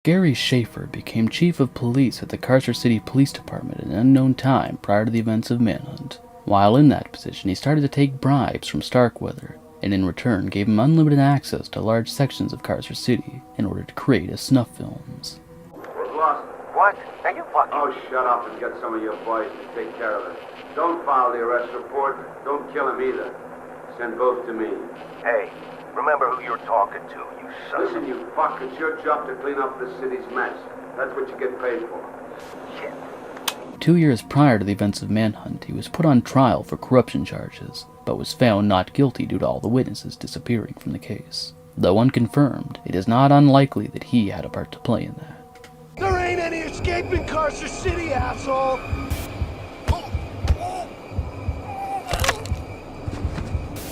Gary Schaffer became chief of police at the Carcer City Police Department at an unknown time prior to the events of Manhunt. While in that position, he started to take bribes from Starkweather, and in return gave him unlimited access to large sections of Carcer City in order to create his snuff films. What's lost? What? Are you fucking... Oh, shut up and get some of your boys to take care of it. Don't file the arrest report. Don't kill him either. Send both to me. Hey, remember who you're talking to, you son. Listen, you fuck, it's your job to clean up the city's mess. That's what you get paid for. Shit. 2 years prior to the events of Manhunt, he was put on trial for corruption charges, but was found not guilty due to all the witnesses disappearing from the case. Though unconfirmed, it is not unlikely that he had a part to play in that. There ain't any escaping Carcer City, asshole!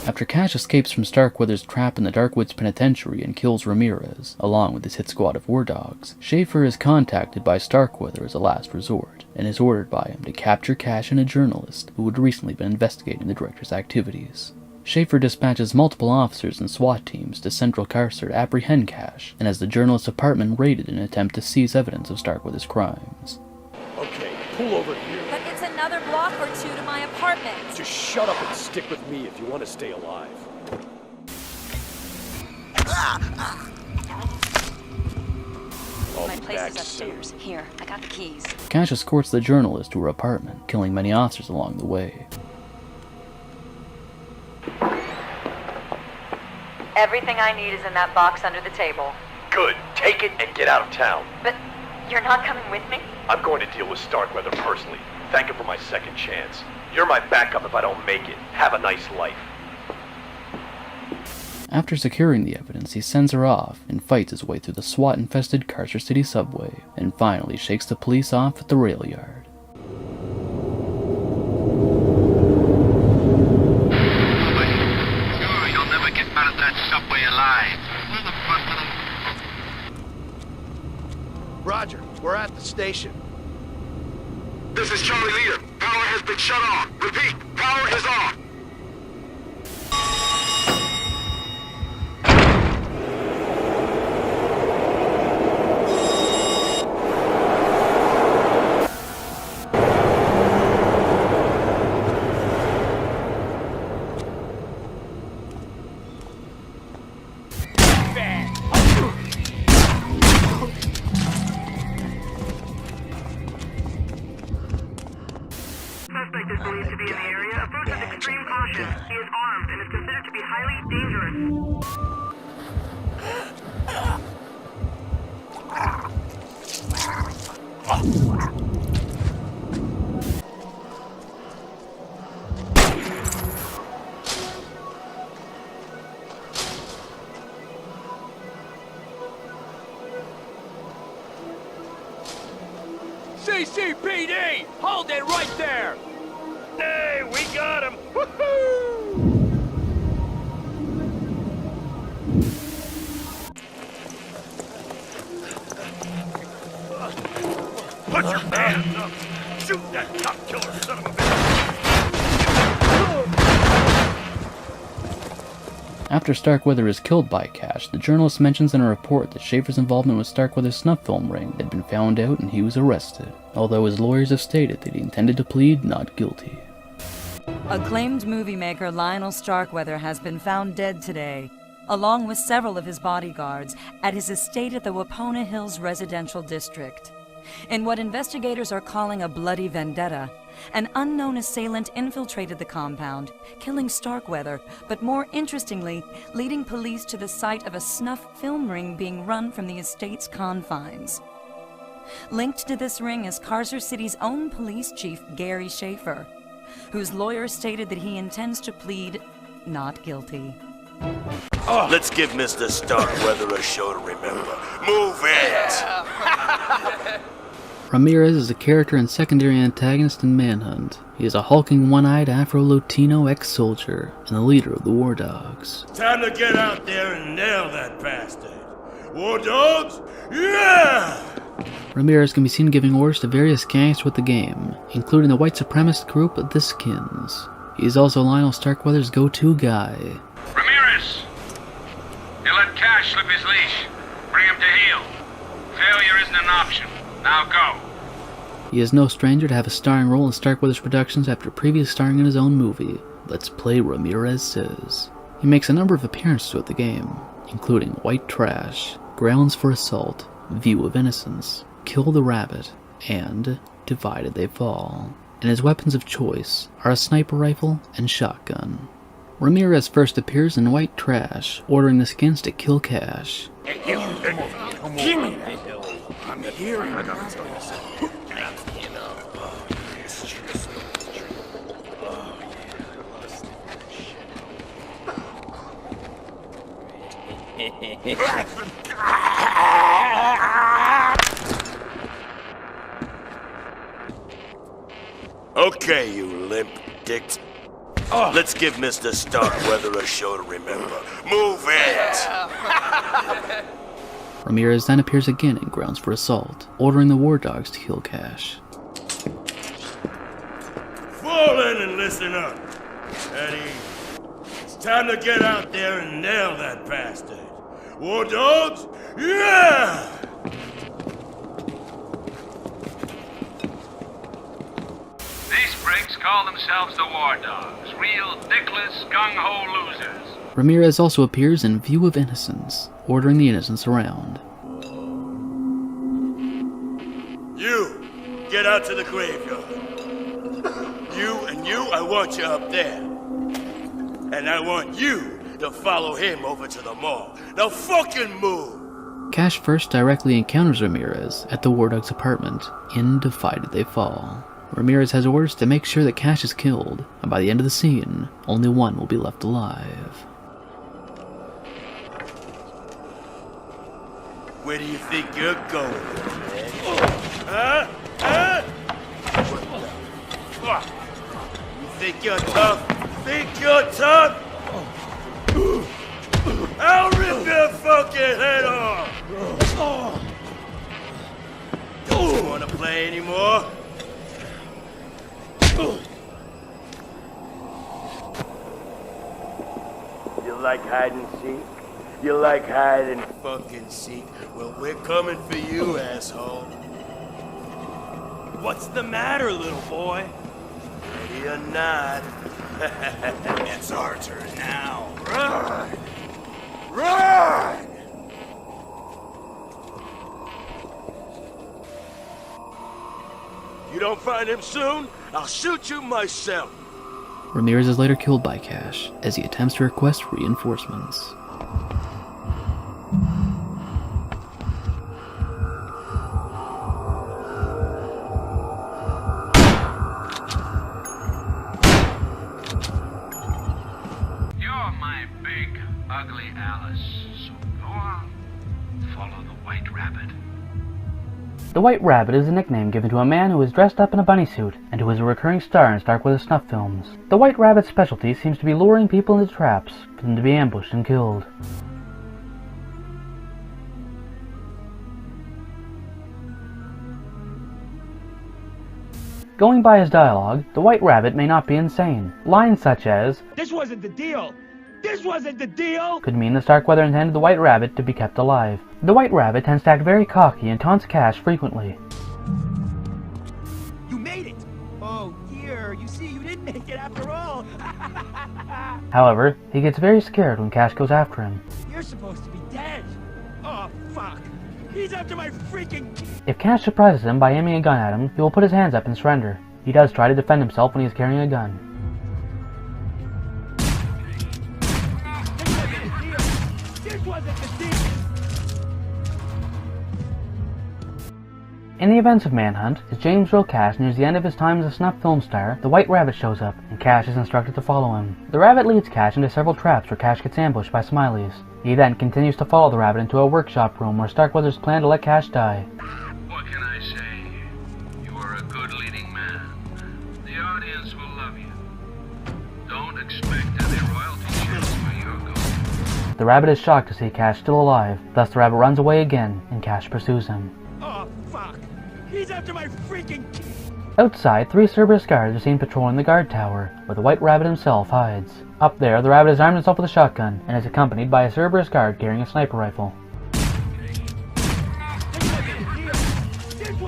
After Cash escapes from Starkweather's trap in the Darkwoods Penitentiary and kills Ramirez, along with his hit squad of Wardogs, Schaffer is contacted by Starkweather as a last resort, and is ordered by him to capture Cash and a journalist who had recently been investigating the director's activities. Schaffer dispatches multiple officers and SWAT teams to Central Carcer to apprehend Cash, and has the journalist's apartment raided in an attempt to seize evidence of Starkweather's crimes. Okay, pull over here. But it's another block or two to my apartment. Just shut up and stick with me if you want to stay alive. My place is upstairs. Here, I got the keys. Cash escorts the journalist to her apartment, killing many officers along the way. Everything I need is in that box under the table. Good. Take it and get out of town. But you're not coming with me? I'm going to deal with Starkweather personally. Thank him for my second chance. You're my backup if I don't make it. Have a nice life. After securing the evidence, he sends her off and fights his way through the SWAT-infested Carcer City subway, and finally shakes the police off at the rail yard. Roger, we're at the station. This is Charlie Leader. Power has been shut off. Repeat, power is off. Suspect is believed to be in the area. Approach with extreme caution. He is armed and is considered to be highly dangerous. CCPD! Hold it right there! Hey, we got him! Woohoo! Put your hands up. Shoot that cop killer son of a bitch. After Starkweather is killed by Cash, the journalist mentions in a report that Schaffer's involvement with Starkweather's snuff film ring had been found out and he was arrested, although his lawyers have stated that he intended to plead not guilty. Acclaimed movie maker Lionel Starkweather has been found dead today, along with several of his bodyguards, at his estate at the Wapona Hills residential district. In what investigators are calling a bloody vendetta, an unknown assailant infiltrated the compound, killing Starkweather, but more interestingly, leading police to the site of a snuff film ring being run from the estate's confines. Linked to this ring is Carcer City's own police chief, Gary Schaffer, whose lawyer stated that he intends to plead not guilty. Let's give Mr. Starkweather a show to remember. Move it! Ramirez is a character and secondary antagonist in Manhunt. He is a hulking, one-eyed Afro-Latino ex-soldier and the leader of the Wardogs. Time to get out there and nail that bastard. Wardogs? Yeah! Ramirez can be seen giving orders to various gangs throughout the game, including the white supremacist group the Skinz. He is also Lionel Starkweather's go-to guy. Ramirez! You let Cash slip his leash. Bring him to heel. Failure isn't an option. Now go. He is no stranger to have a starring role in Starkweather's productions after previous starring in his own movie, Let's Play Ramirez Says. He makes a number of appearances throughout the game, including White Trash, Grounds for Assault, View of Innocence, Kill the Rabbit, and Divided They Fall. And his weapons of choice are a sniper rifle and shotgun. Ramirez first appears in White Trash, ordering the Skinz to kill Cash. Give me that. I'm here. Okay, you limp dicks. Let's give Mr. Starkweather a show to remember. Move it! Ramirez then appears again in Grounds for Assault, ordering the Wardogs to kill Cash. Fall in and listen up. Eddie, it's time to get out there and nail that bastard. Wardogs? Yeah! These pricks call themselves the Wardogs. Real dickless, gung-ho losers. Ramirez also appears in View of Innocence, ordering the Innocentz around. You, get out to the graveyard. You, I want you up there. And I want you to follow him over to the mall. Now fucking move! Cash first directly encounters Ramirez at the Wardogs' apartment in Divided They Fall. Ramirez has orders to make sure that Cash is killed, and by the end of the scene, only one will be left alive. Where do you think you're going, man? Huh? Huh? What the fuck? You think you're tough? Think you're tough? I'll rip your fucking head off! Don't you wanna play anymore? You like hide and seek? You like hide and fucking seek? Well, we're coming for you, asshole. What's the matter, little boy? Ready or not? It's our turn now. Run! Run! You don't find him soon, I'll shoot you myself. Ramirez is later killed by Cash as he attempts to request reinforcements. You're my big, ugly Alice. So go on, follow the White Rabbit. The White Rabbit is a nickname given to a man who is dressed up in a bunny suit and who is a recurring star in Starkweather snuff films. The White Rabbit's specialty seems to be luring people into traps for them to be ambushed and killed. Going by his dialogue, the White Rabbit may not be insane. Lines such as, This wasn't the deal! This wasn't the deal! could mean that Starkweather intended the White Rabbit to be kept alive. The White Rabbit tends to act very cocky and taunts Cash frequently. You made it! Oh dear, you see, you didn't make it after all! However, he gets very scared when Cash goes after him. You're supposed to be dead! Oh fuck! He's after my freaking... If Cash surprises him by aiming a gun at him, he will put his hands up and surrender. He does try to defend himself when he is carrying a gun. In the events of Manhunt, as James Earl Cash nears the end of his time as a snuff film star, the White Rabbit shows up, and Cash is instructed to follow him. The Rabbit leads Cash into several traps where Cash gets ambushed by Smileys. He then continues to follow the Rabbit into a workshop room where Starkweather's plan to let Cash die. What can I say? You are a good leading man. The audience will love you. Don't expect any royalty checks where you're going. The Rabbit is shocked to see Cash still alive, thus the Rabbit runs away again, and Cash pursues him. Oh fuck! He's after my freaking... Outside, 3 Cerberus guards are seen patrolling the guard tower, where the White Rabbit himself hides. Up there, the Rabbit has armed himself with a shotgun, and is accompanied by a Cerberus guard carrying a sniper rifle.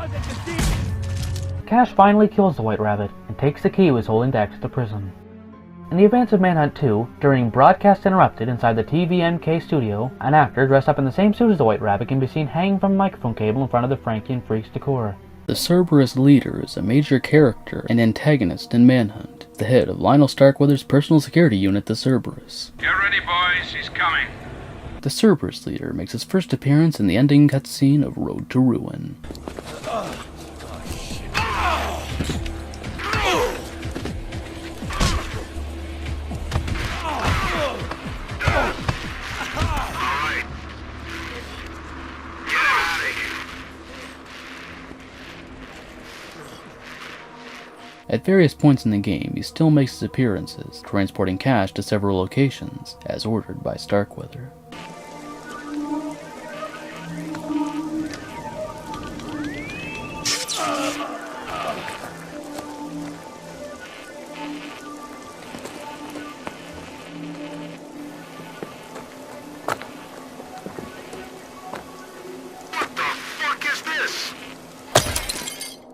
wasn't deceived. Cash finally kills the White Rabbit and takes the key he was holding to exit the prison. In the events of Manhunt 2, during Broadcast Interrupted inside the TVMK studio, an actor dressed up in the same suit as the White Rabbit can be seen hanging from a microphone cable in front of the Frankie and Freaks decor. The Cerberus Leader is a major character and antagonist in Manhunt, the head of Lionel Starkweather's personal security unit, the Cerberus. Get ready, boys. He's coming. The Cerberus Leader makes his first appearance in the ending cutscene of Road to Ruin. At various points in the game, he still makes his appearances, transporting Cash to several locations, as ordered by Starkweather.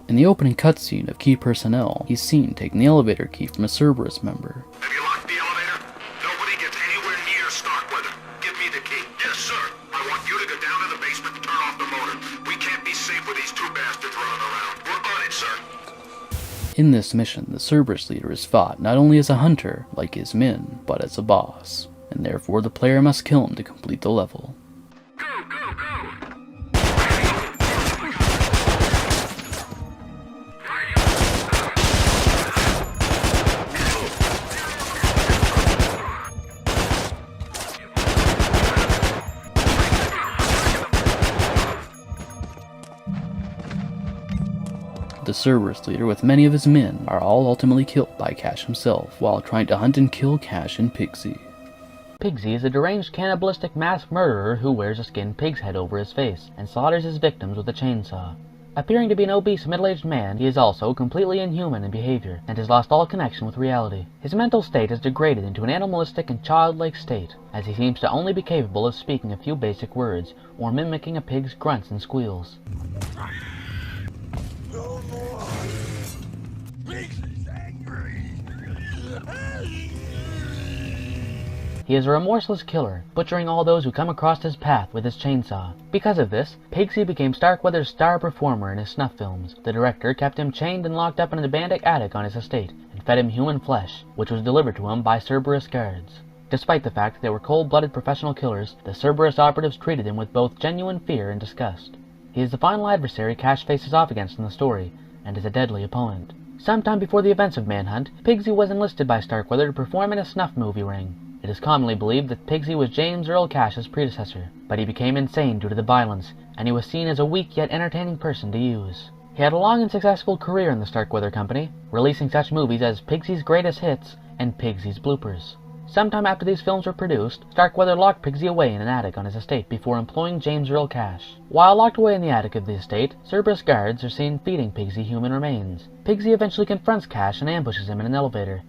In the opening cutscene of Key Personnel, he's seen taking the elevator key from a Cerberus member. Have you locked the elevator? Nobody gets anywhere near Starkweather. Give me the key. Yes, sir. I want you to go down to the basement and turn off the motor. We can't be safe with these two bastards running around. We're on it, sir. In this mission, the Cerberus Leader is fought not only as a hunter, like his men, but as a boss, and therefore the player must kill him to complete the level. Go, go, go! The Cerberus Leader with many of his men are all ultimately killed by Cash himself while trying to hunt and kill Cash and Piggsy. Piggsy is a deranged cannibalistic mass murderer who wears a skinned pig's head over his face and slaughters his victims with a chainsaw. Appearing to be an obese middle-aged man, he is also completely inhuman in behavior and has lost all connection with reality. His mental state has degraded into an animalistic and childlike state, as he seems to only be capable of speaking a few basic words or mimicking a pig's grunts and squeals. No more. Pigsy's angry. He is a remorseless killer, butchering all those who come across his path with his chainsaw. Because of this, Piggsy became Starkweather's star performer in his snuff films. The director kept him chained and locked up in an abandoned attic on his estate, and fed him human flesh, which was delivered to him by Cerberus guards. Despite the fact that they were cold-blooded professional killers, the Cerberus operatives treated him with both genuine fear and disgust. He is the final adversary Cash faces off against in the story, and is a deadly opponent. Sometime before the events of Manhunt, Piggsy was enlisted by Starkweather to perform in a snuff movie ring. It is commonly believed that Piggsy was James Earl Cash's predecessor, but he became insane due to the violence, and he was seen as a weak yet entertaining person to use. He had a long and successful career in the Starkweather Company, releasing such movies as Piggsy's Greatest Hits and Piggsy's Bloopers. Sometime after these films were produced, Starkweather locked Piggsy away in an attic on his estate before employing James Earl Cash. While locked away in the attic of the estate, Cerberus guards are seen feeding Piggsy human remains. Piggsy eventually confronts Cash and ambushes him in an elevator.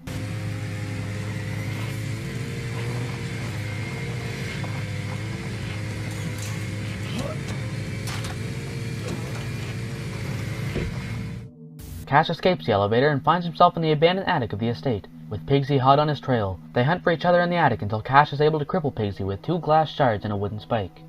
Cash escapes the elevator and finds himself in the abandoned attic of the estate, with Piggsy hot on his trail. They hunt for each other in the attic until Cash is able to cripple Piggsy with 2 glass shards and a wooden spike.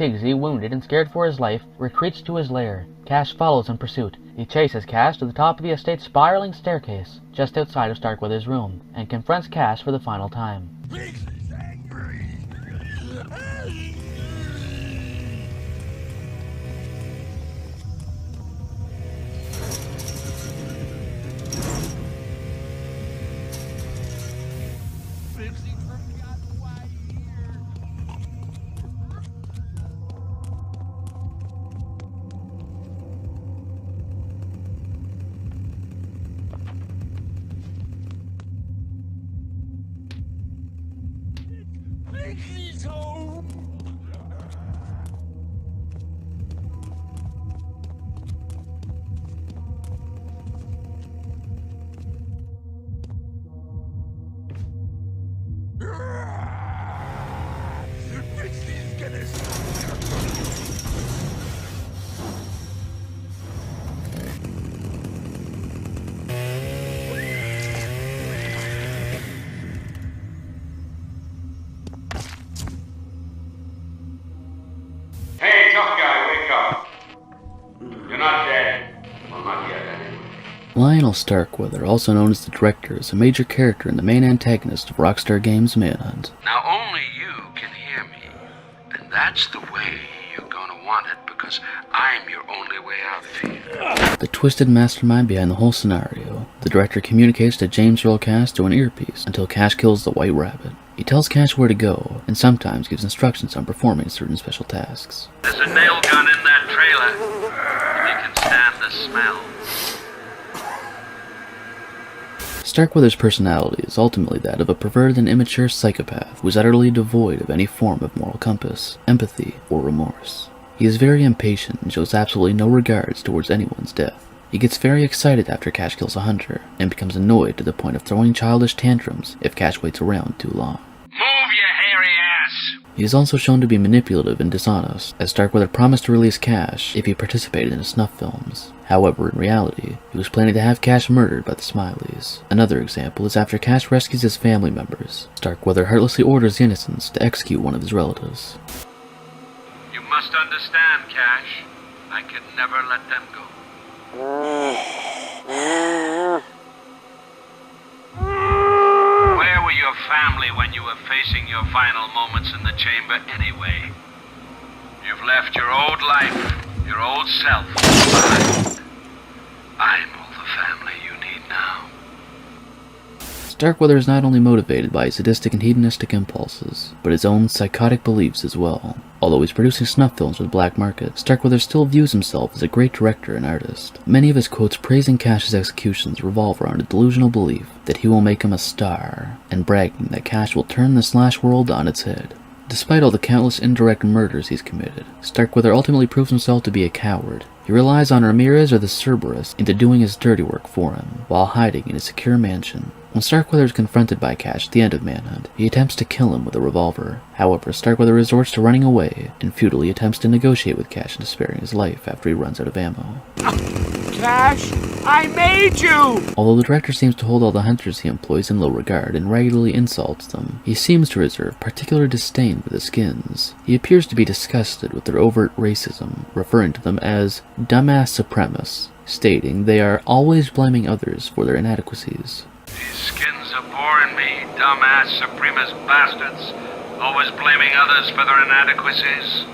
Piggsy, wounded and scared for his life, retreats to his lair. Cash follows in pursuit. He chases Cash to the top of the estate's spiraling staircase, just outside of Starkweather's room, and confronts Cash for the final time. Piggsy's angry. Piggsy forgot why here. Piggsy's home. Pigsy's gonna Hey, tough guy, wake up. You're not dead. Well, not yet, anyway. Lionel Starkweather, also known as the Director, is a major character and the main antagonist of Rockstar Games' Manhunt. Now only you can hear me. And that's the way you're gonna want it, because I'm your only way out of here. The twisted mastermind behind the whole scenario, the Director communicates to James Earl Cash through an earpiece until Cash kills the White Rabbit. He tells Cash where to go, and sometimes gives instructions on performing certain special tasks. There's a nail gun in that trailer. If you can stand the smell. Starkweather's personality is ultimately that of a perverted and immature psychopath who is utterly devoid of any form of moral compass, empathy, or remorse. He is very impatient and shows absolutely no regards towards anyone's death. He gets very excited after Cash kills a hunter, and becomes annoyed to the point of throwing childish tantrums if Cash waits around too long. Move, you hairy ass! He is also shown to be manipulative and dishonest, as Starkweather promised to release Cash if he participated in his snuff films. However, in reality, he was planning to have Cash murdered by the Smileys. Another example is after Cash rescues his family members, Starkweather heartlessly orders the Innocentz to execute one of his relatives. You must understand, Cash. I could never let them go. Where were your family when you were facing your final moments in the chamber anyway? You've left your old life, your old self behind. I'm all the family you need now. Starkweather is not only motivated by his sadistic and hedonistic impulses, but his own psychotic beliefs as well. Although he's producing snuff films for the black market, Starkweather still views himself as a great director and artist. Many of his quotes praising Cash's executions revolve around a delusional belief that he will make him a star, and bragging that Cash will turn the slash world on its head. Despite all the countless indirect murders he's committed, Starkweather ultimately proves himself to be a coward. He relies on Ramirez or the Cerberus into doing his dirty work for him, while hiding in a secure mansion. When Starkweather is confronted by Cash at the end of Manhunt, he attempts to kill him with a revolver. However, Starkweather resorts to running away, and futilely attempts to negotiate with Cash into sparing his life after he runs out of ammo. Cash, I made you! Although the director seems to hold all the hunters he employs in low regard and regularly insults them, he seems to reserve particular disdain for the Skinz. He appears to be disgusted with their overt racism, referring to them as dumbass supremacists, stating they are always blaming others for their inadequacies. These Skinz are boring me, dumbass supremacist bastards, always blaming others for their inadequacies.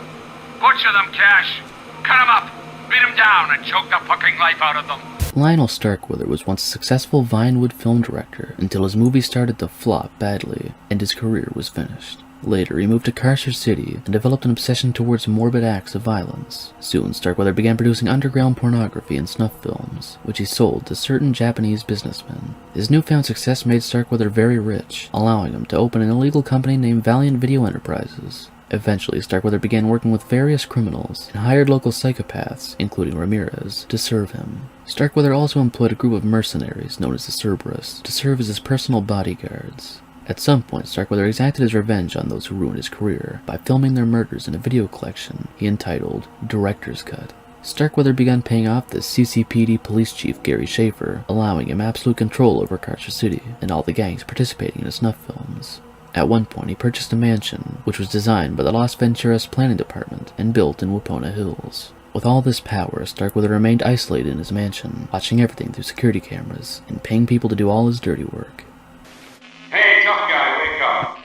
Butcher them, Cash! Cut them up! Beat them down and choke the fucking life out of them! Lionel Starkweather was once a successful Vinewood film director until his movie started to flop badly, and his career was finished. Later, he moved to Carcer City and developed an obsession towards morbid acts of violence. Soon, Starkweather began producing underground pornography and snuff films, which he sold to certain Japanese businessmen. His newfound success made Starkweather very rich, allowing him to open an illegal company named Valiant Video Enterprises. Eventually, Starkweather began working with various criminals and hired local psychopaths, including Ramirez, to serve him. Starkweather also employed a group of mercenaries known as the Cerberus to serve as his personal bodyguards. At some point, Starkweather exacted his revenge on those who ruined his career by filming their murders in a video collection he entitled Director's Cut. Starkweather began paying off the CCPD police chief Gary Schaffer, allowing him absolute control over Carcer City and all the gangs participating in his snuff films. At one point, he purchased a mansion, which was designed by the Las Venturas Planning Department and built in Wapona Hills. With all this power, Starkweather remained isolated in his mansion, watching everything through security cameras and paying people to do all his dirty work. Hey, tough guy, wake up.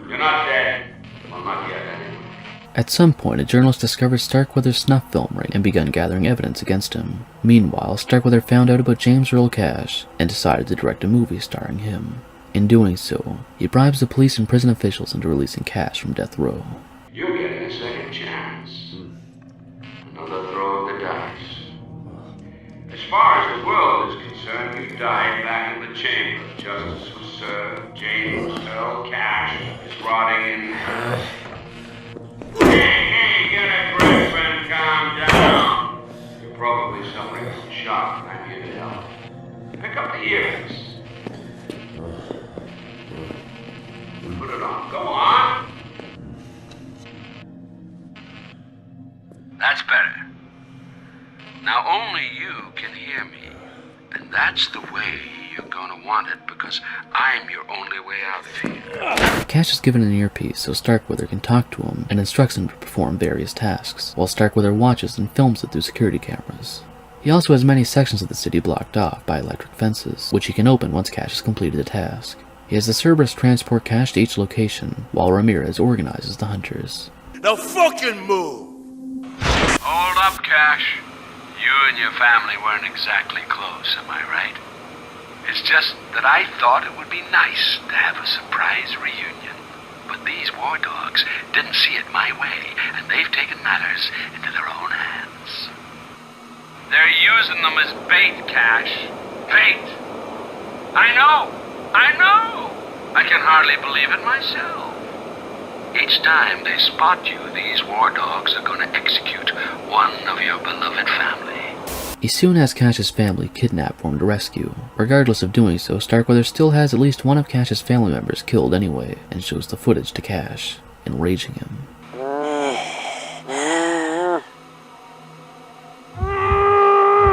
You're not dead. Well, not yet, anyway. At some point, a journalist discovered Starkweather's snuff film ring and began gathering evidence against him. Meanwhile, Starkweather found out about James Earl Cash and decided to direct a movie starring him. In doing so, he bribes the police and prison officials into releasing Cash from death row. You're getting a second chance. Another throw of the dice. As far as the world is concerned, you died back in the chamber. Justice was served. James Earl Cash is rotting in hell. Hey, get a grip and calm down. You're probably suffering from shock, and I'm here to help. Pick up the earrings. Put it on. Go on. That's better. Now only you can hear me. And that's the way you're gonna want it, because I'm your only way out of here. Cash is given an earpiece so Starkweather can talk to him and instructs him to perform various tasks, while Starkweather watches and films it through security cameras. He also has many sections of the city blocked off by electric fences, which he can open once Cash has completed a task. He has the Cerberus transport Cash to each location, while Ramirez organizes the hunters. Now fucking move! Hold up, Cash. You and your family weren't exactly close, am I right? It's just that I thought it would be nice to have a surprise reunion. But these Wardogs didn't see it my way, and they've taken matters into their own hands. They're using them as bait, Cash. Bait! I know! I can hardly believe it myself. Each time they spot you, these Wardogs are going to execute one of your beloved family. He soon has Cash's family kidnapped for him to rescue. Regardless of doing so, Starkweather still has at least one of Cash's family members killed anyway, and shows the footage to Cash, enraging him.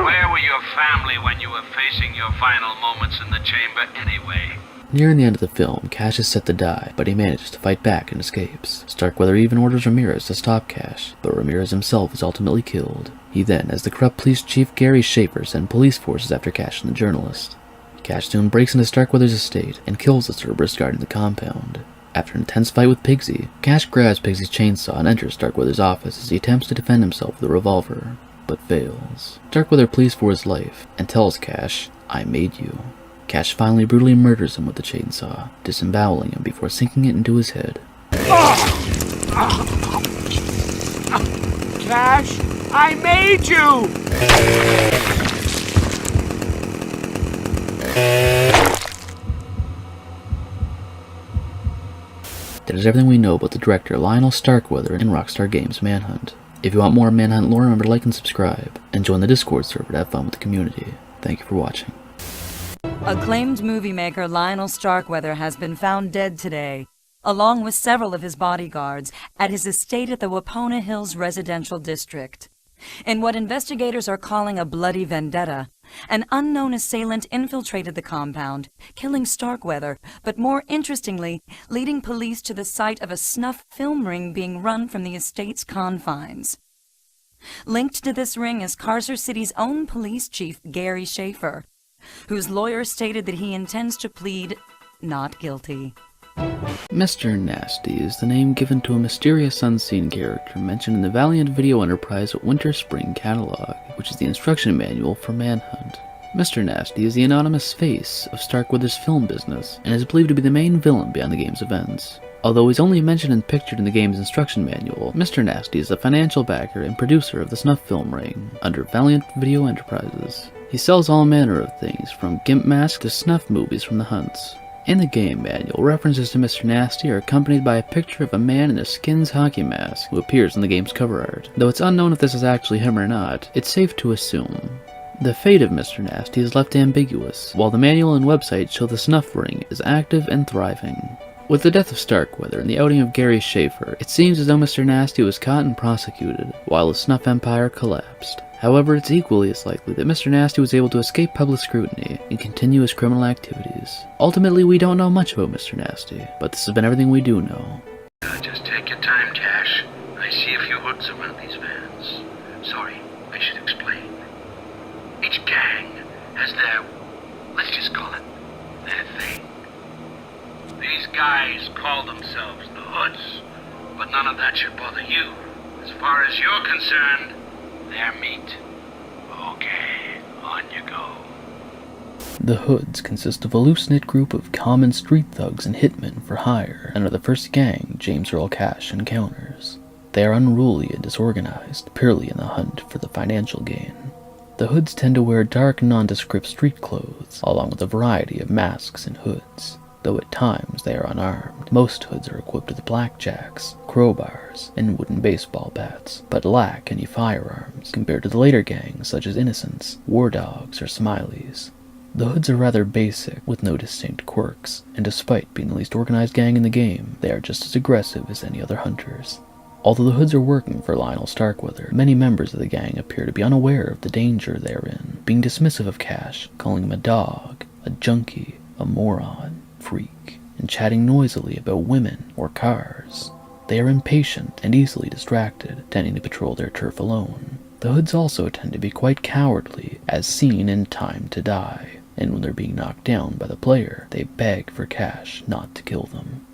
Where were your family when you were facing your final moments in the chamber anyway? Nearing the end of the film, Cash is set to die, but he manages to fight back and escapes. Starkweather even orders Ramirez to stop Cash, but Ramirez himself is ultimately killed. He then, as the corrupt police chief Gary Schaffer, sends police forces after Cash and the journalist. Cash soon breaks into Starkweather's estate and kills the Cerberus guarding the compound. After an intense fight with Piggsy, Cash grabs Piggsy's chainsaw and enters Starkweather's office as he attempts to defend himself with a revolver, but fails. Starkweather pleads for his life and tells Cash, "I made you." Cash finally brutally murders him with the chainsaw, disemboweling him before sinking it into his head. Cash, I made you! That is everything we know about the director Lionel Starkweather in Rockstar Games' Manhunt. If you want more Manhunt lore, remember to like and subscribe, and join the Discord server to have fun with the community. Thank you for watching. Acclaimed movie maker Lionel Starkweather has been found dead today, along with several of his bodyguards, at his estate at the Wapona Hills residential district. In what investigators are calling a bloody vendetta, an unknown assailant infiltrated the compound, killing Starkweather, but more interestingly, leading police to the site of a snuff film ring being run from the estate's confines. Linked to this ring is Carcer City's own police chief, Gary Schaffer, whose lawyer stated that he intends to plead not guilty. Mr. Nasty is the name given to a mysterious unseen character mentioned in the Valiant Video Enterprise Winter-Spring catalog, which is the instruction manual for Manhunt. Mr. Nasty is the anonymous face of Starkweather's film business, and is believed to be the main villain behind the game's events. Although he's only mentioned and pictured in the game's instruction manual, Mr. Nasty is the financial backer and producer of the snuff film ring, under Valiant Video Enterprises. He sells all manner of things, from gimp masks to snuff movies from the hunts. In the game manual, references to Mr. Nasty are accompanied by a picture of a man in a Skinz hockey mask who appears in the game's cover art. Though it's unknown if this is actually him or not, it's safe to assume. The fate of Mr. Nasty is left ambiguous, while the manual and website show the snuff ring is active and thriving. With the death of Starkweather and the outing of Gary Schaffer, it seems as though Mr. Nasty was caught and prosecuted, while the snuff empire collapsed. However, it's equally as likely that Mr. Nasty was able to escape public scrutiny and continue his criminal activities. Ultimately, we don't know much about Mr. Nasty, but this has been everything we do know. Just take your time, Cash. I see a few hoods around these vans. Sorry, I should explain. Each gang has their, let's just call it, their thing. These guys call themselves the Hoods, but none of that should bother you. As far as you're concerned, they're meat. Okay, on you go. The Hoods consist of a loose-knit group of common street thugs and hitmen for hire, and are the first gang James Earl Cash encounters. They are unruly and disorganized, purely in the hunt for the financial gain. The Hoods tend to wear dark, nondescript street clothes, along with a variety of masks and hoods. Though at times they are unarmed, most Hoods are equipped with blackjacks, crowbars, and wooden baseball bats, but lack any firearms compared to the later gangs such as Innocentz, Wardogs, or Smileys. The Hoods are rather basic, with no distinct quirks, and despite being the least organized gang in the game, they are just as aggressive as any other hunters. Although the Hoods are working for Lionel Starkweather, many members of the gang appear to be unaware of the danger they are in, being dismissive of Cash, calling him a dog, a junkie, a moron, freak, and chatting noisily about women or cars. They are impatient and easily distracted, tending to patrol their turf alone. The Hoods also tend to be quite cowardly, as seen in Time to Die, and when they're being knocked down by the player, they beg for Cash not to kill them.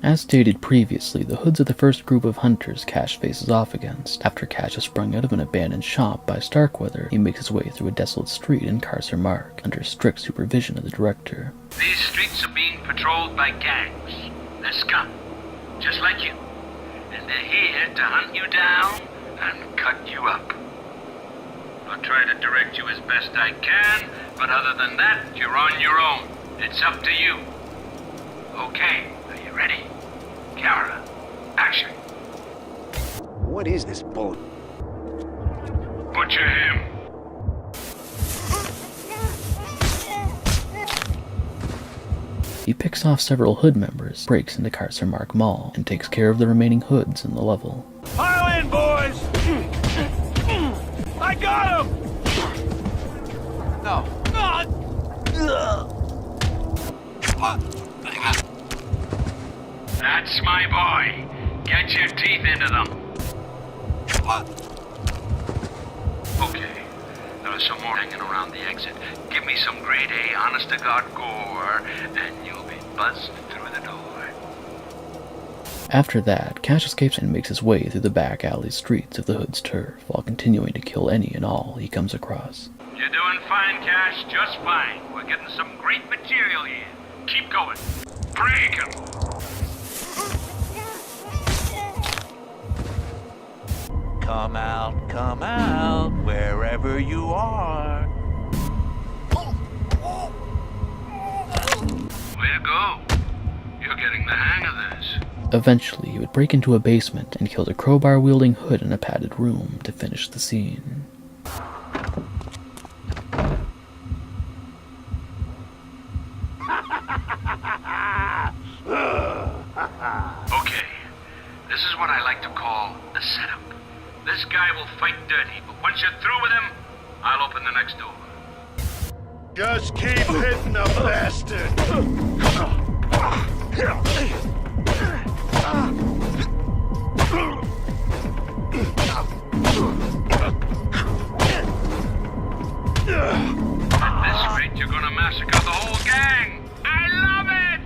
As stated previously, the Hoods are the first group of hunters Cash faces off against. After Cash is sprung out of an abandoned shop by Starkweather, he makes his way through a desolate street in Carcer Mark, under strict supervision of the director. These streets are being patrolled by gangs. They're scum, just like you. And they're here to hunt you down and cut you up. I'll try to direct you as best I can, but other than that, you're on your own. It's up to you. Okay, are you ready? Camera, action. What is this bull? Butcher him. He picks off several Hood members, breaks into Carcer Mark Mall, and takes care of the remaining Hoods in the level. Pile in, boys! I got him! No. That's my boy. Get your teeth into them. Okay, there are some more hanging around the exit. Give me some grade A, honest-to-God gore, and you'll be buzzed through the door. After that, Cash escapes and makes his way through the back alley streets of the Hood's turf, while continuing to kill any and all he comes across. You're doing fine, Cash, just fine. We're getting some great material here. Keep going. Break him! Come out, wherever you are. Way to go. You're getting the hang of this. Eventually, he would break into a basement and kill the crowbar-wielding Hood in a padded room to finish the scene. Okay, this is what I like to call the setup. This guy will fight dirty, but once you're through with him, I'll open the next door. Just keep hitting the bastard! At this rate, you're gonna massacre the whole gang! I love it!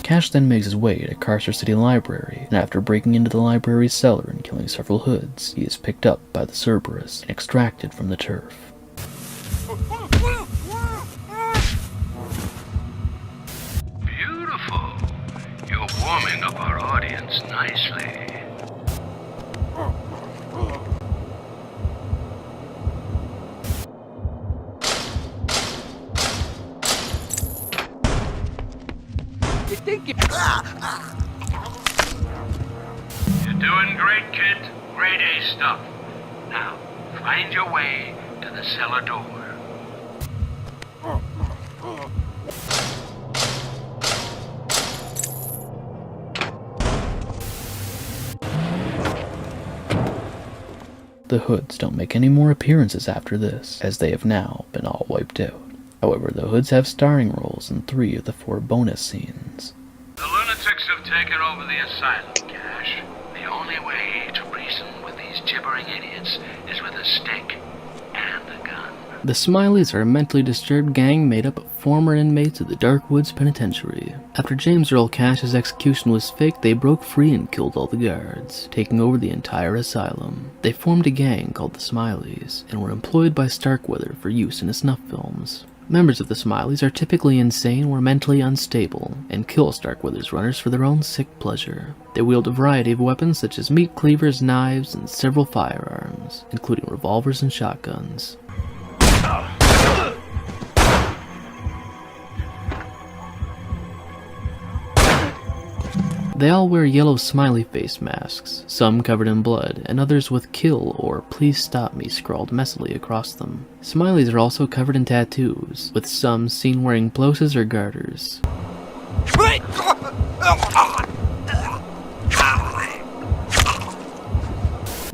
Cash then makes his way to Carcer City Library, and after breaking into the library's cellar and killing several Hoods, he is picked up by the Cerberus and extracted from the turf. Beautiful. You're warming up our audience nicely. You think you... You're doing great, kid. Grade A stuff. Now, find your way to the cellar door. The The Hoods don't make any more appearances after this, as they have now been all wiped out. However, the Hoods have starring roles in 3 of the 4 bonus scenes. The lunatics have taken over the asylum, Cash. The only way to reason with these gibbering idiots is with a stick and a gun. The Smileys are a mentally disturbed gang made up of former inmates of the Dark Woods Penitentiary. After James Earl Cash's execution was faked, they broke free and killed all the guards, taking over the entire asylum. They formed a gang called the Smileys, and were employed by Starkweather for use in his snuff films. Members of the Smileys are typically insane or mentally unstable, and kill Starkweather's runners for their own sick pleasure. They wield a variety of weapons such as meat cleavers, knives, and several firearms, including revolvers and shotguns. They all wear yellow smiley face masks, some covered in blood, and others with "kill" or "please stop me" scrawled messily across them. Smileys are also covered in tattoos, with some seen wearing blouses or garters.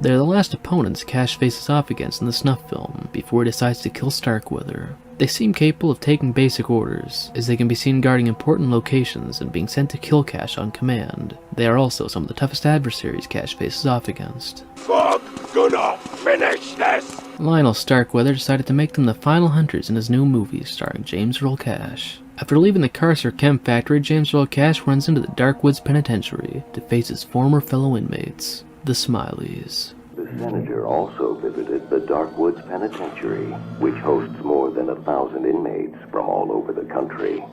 They're the last opponents Cash faces off against in the snuff film, before he decides to kill Starkweather. They seem capable of taking basic orders, as they can be seen guarding important locations and being sent to kill Cash on command. They are also some of the toughest adversaries Cash faces off against. Fuck, gonna finish this! Lionel Starkweather decided to make them the final hunters in his new movie starring James Earl Cash. After leaving the Carcer Chem Factory, James Earl Cash runs into the Dark Woods Penitentiary to face his former fellow inmates, the Smileys. The senator also visited the Dark Woods Penitentiary, which hosts more than 1,000 inmates from all over the country.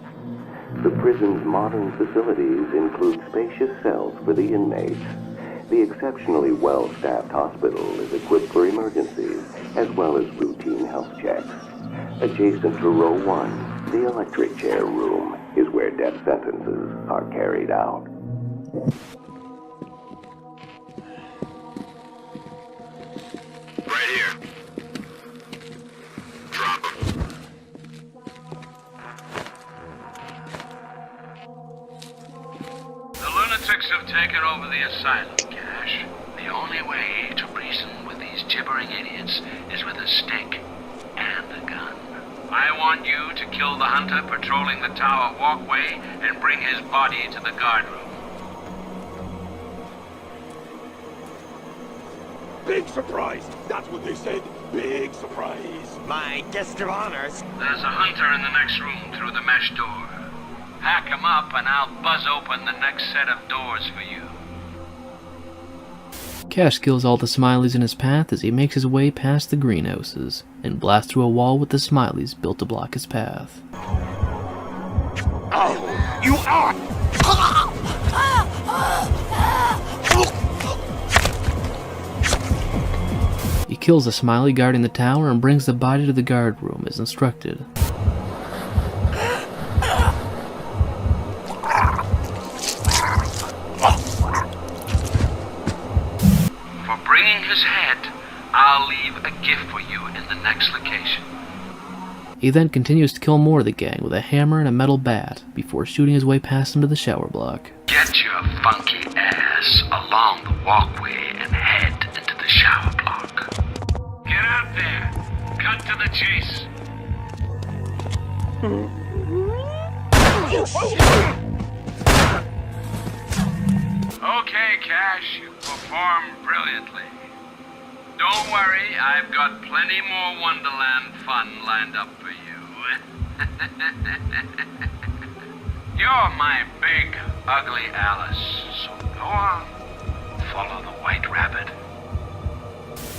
The prison's modern facilities include spacious cells for the inmates. The exceptionally well-staffed hospital is equipped for emergencies, as well as routine health checks. Adjacent to Row 1, the electric chair room, is where death sentences are carried out. Right here. Drop him. The lunatics have taken over the asylum, Cash. The only way to reason with these gibbering idiots is with a stick and a gun. I want you to kill the hunter patrolling the tower walkway and bring his body to the guard room. Big surprise! That's what they said. Big surprise. My guest of honors. There's a hunter in the next room through the mesh door. Pack him up and I'll buzz open the next set of doors for you. Cash kills all the Smileys in his path as he makes his way past the greenhouses and blasts through a wall with the Smileys built to block his path. Oh, you are! He kills the Smiley guarding the tower and brings the body to the guard room as instructed. For bringing his head, I'll leave a gift for you in the next location. He then continues to kill more of the gang with a hammer and a metal bat before shooting his way past them to the shower block. Get your funky ass along the walkway and head into the shower block. Get out there! Cut to the chase! Okay, Cash, you performed brilliantly. Don't worry, I've got plenty more Wonderland fun lined up for you. You're my big, ugly Alice, so go on, follow the White Rabbit.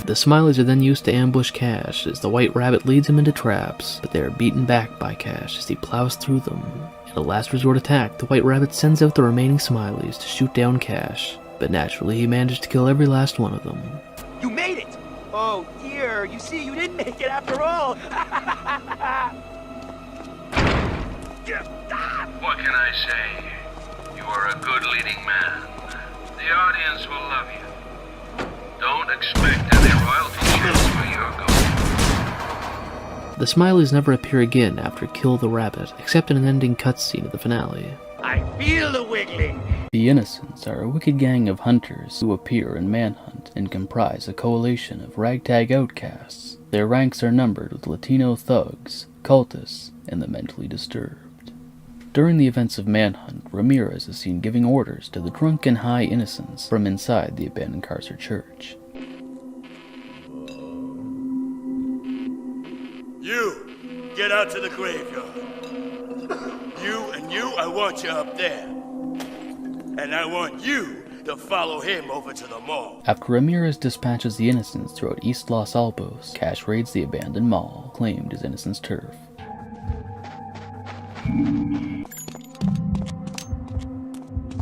The Smileys are then used to ambush Cash as the White Rabbit leads him into traps, but they are beaten back by Cash as he plows through them. In a last resort attack, the White Rabbit sends out the remaining Smileys to shoot down Cash, but naturally he managed to kill every last one of them. You made it! Oh dear, you see, you didn't make it after all! What can I say? You are a good leading man. The audience will love you. Don't expect any royalty checks where you're going. The Smileys never appear again after Kill the Rabbit, except in an ending cutscene of the finale. I feel the wiggling! The Innocentz are a wicked gang of hunters who appear in Manhunt and comprise a coalition of ragtag outcasts. Their ranks are numbered with Latino thugs, cultists, and the mentally disturbed. During the events of Manhunt, Ramirez is seen giving orders to the drunk and high Innocentz from inside the abandoned Carcer church. You, get out to the graveyard. You, I want you up there. And I want you to follow him over to the mall. After Ramirez dispatches the Innocentz throughout East Los Alpos, Cash raids the abandoned mall, claimed as Innocentz turf.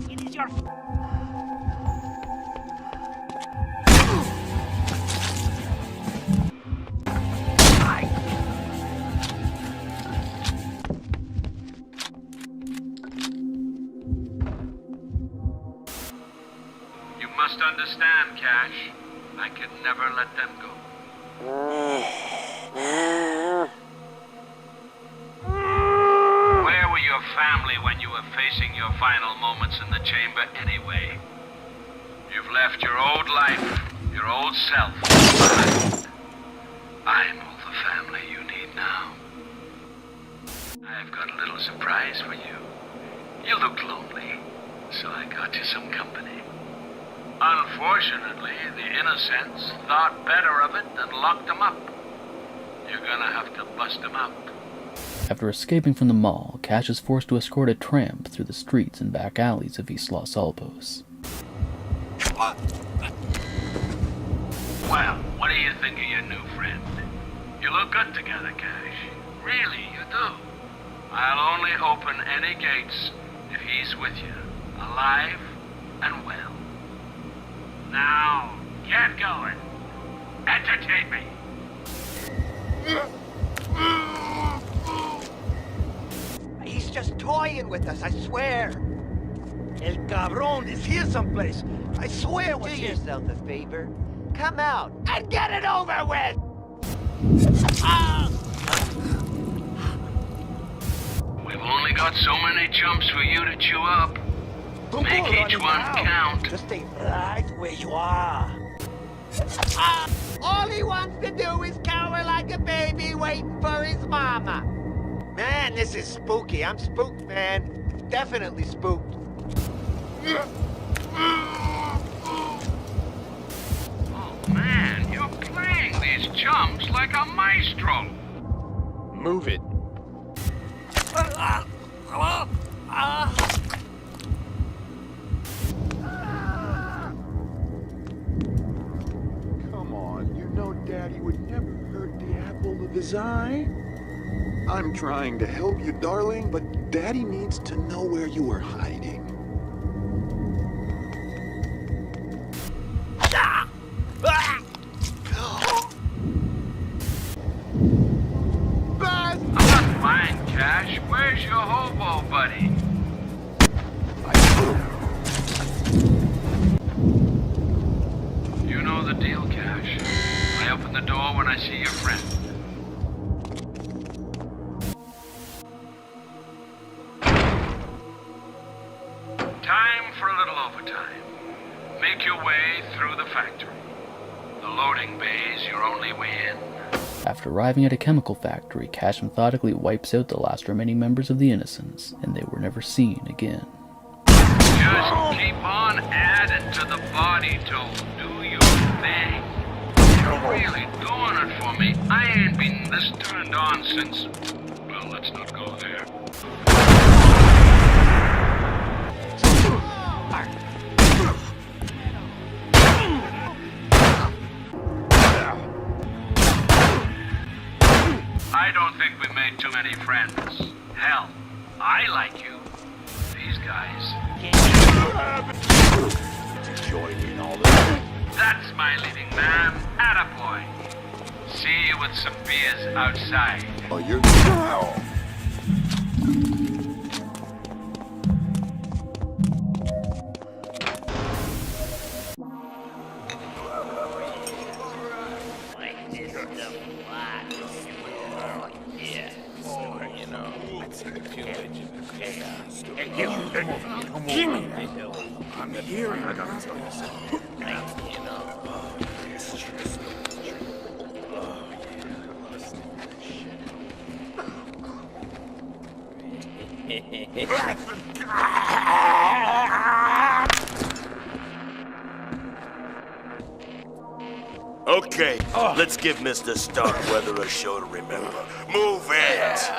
It is your... You must understand, Cash. I could never let them go. Where were your family when you were facing your final moments in the chamber anyway? You've left your old life, your old self. I'm all the family you need now. I've got a little surprise for you. You look lonely, so I got you some company. Unfortunately, the Innocentz thought better of it and locked them up. You're gonna have to bust them out. After escaping from the mall, Cash is forced to escort a tramp through the streets and back alleys of East Los Alpos. Well, what do you think of your new friend? You look good together, Cash. Really, you do. I'll only open any gates if he's with you, alive and well. Now, get going. Entertain me. He's just toying with us, I swear. El cabrón is here someplace. I swear Do to you. yourself a favor. Come out and get it over with! We've only got so many chumps for you to chew up. Make each one count. Just stay right where you are. All he wants to do is cower like a baby waiting for his mama. Man, this is spooky. I'm spooked, man. Definitely spooked. Oh man, you're playing these chumps like a maestro. Move it. Come on, you know Daddy would never hurt the apple of his eye. I'm trying to help you, darling, but Daddy needs to know where you are hiding. I'm not fine, Cash. Where's your hobo buddy? You know the deal, Cash. I open the door when I see your friend. Time for a little overtime. Make your way through the factory. The loading bay's your only way in. After arriving at a chemical factory, Cash methodically wipes out the last remaining members of the Innocentz, and they were never seen again. Just keep on adding to the body toll. Do your thing. You're really doing it for me. I ain't been this turned on since... Well, let's not go there. I don't think we made too many friends. Hell, I like you. These guys. Joining all this. That's my leading man. Attaboy. See you with some beers outside. Oh, you're... I'm here and I gotta tell you something. Okay, let's give Mr. Starkweather a show to remember. Move it!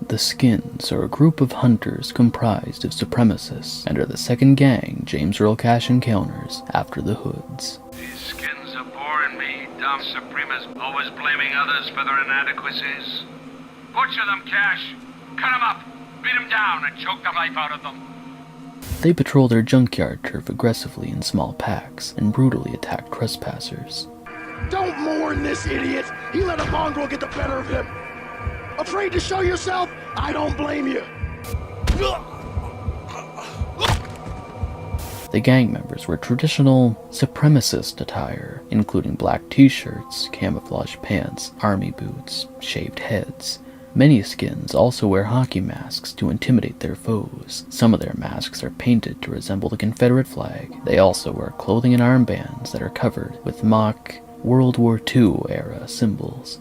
The Skinz are a group of hunters comprised of supremacists and are the second gang James Earl Cash encounters after the Hoods. These Skins are boring me. Dumb Supremas always blaming others for their inadequacies. Butcher them, Cash. Cut them up, beat them down, and choke the life out of them. They patrol their junkyard turf aggressively in small packs and brutally attack trespassers. Don't mourn this idiot! He let a mongrel get the better of him! Afraid to show yourself? I don't blame you! The gang members wear traditional supremacist attire, including black t-shirts, camouflage pants, army boots, shaved heads. Many Skins also wear hockey masks to intimidate their foes. Some of their masks are painted to resemble the Confederate flag. They also wear clothing and armbands that are covered with mock World War II era symbols.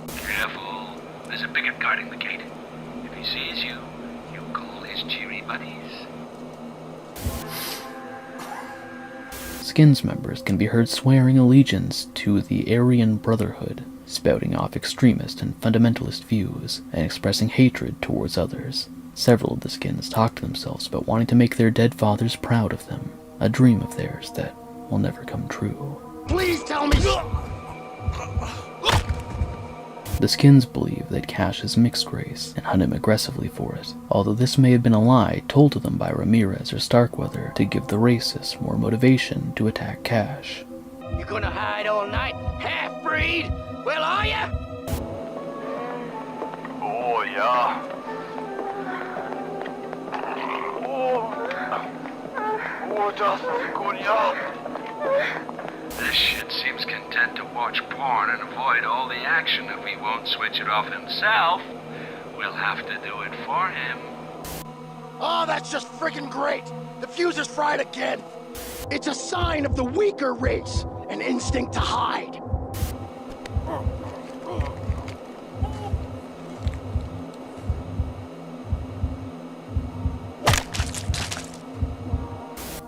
Careful. There's a bigot guarding the gate. If he sees you, he'll call his cheery buddies. Skins members can be heard swearing allegiance to the Aryan Brotherhood, spouting off extremist and fundamentalist views, and expressing hatred towards others. Several of the Skins talk to themselves about wanting to make their dead fathers proud of them, a dream of theirs that will never come true. Please tell me! The Skins believe that Cash is mixed race and hunt him aggressively for it, although this may have been a lie told to them by Ramirez or Starkweather to give the racists more motivation to attack Cash. You gonna hide all night, half-breed? Well, are ya? Oh, yeah. Oh, das ist gut, ja. This shit seems content to watch porn and avoid all the action. If he won't switch it off himself, we'll have to do it for him. Oh, that's just friggin' great! The fuse is fried again! It's a sign of the weaker race, an instinct to hide.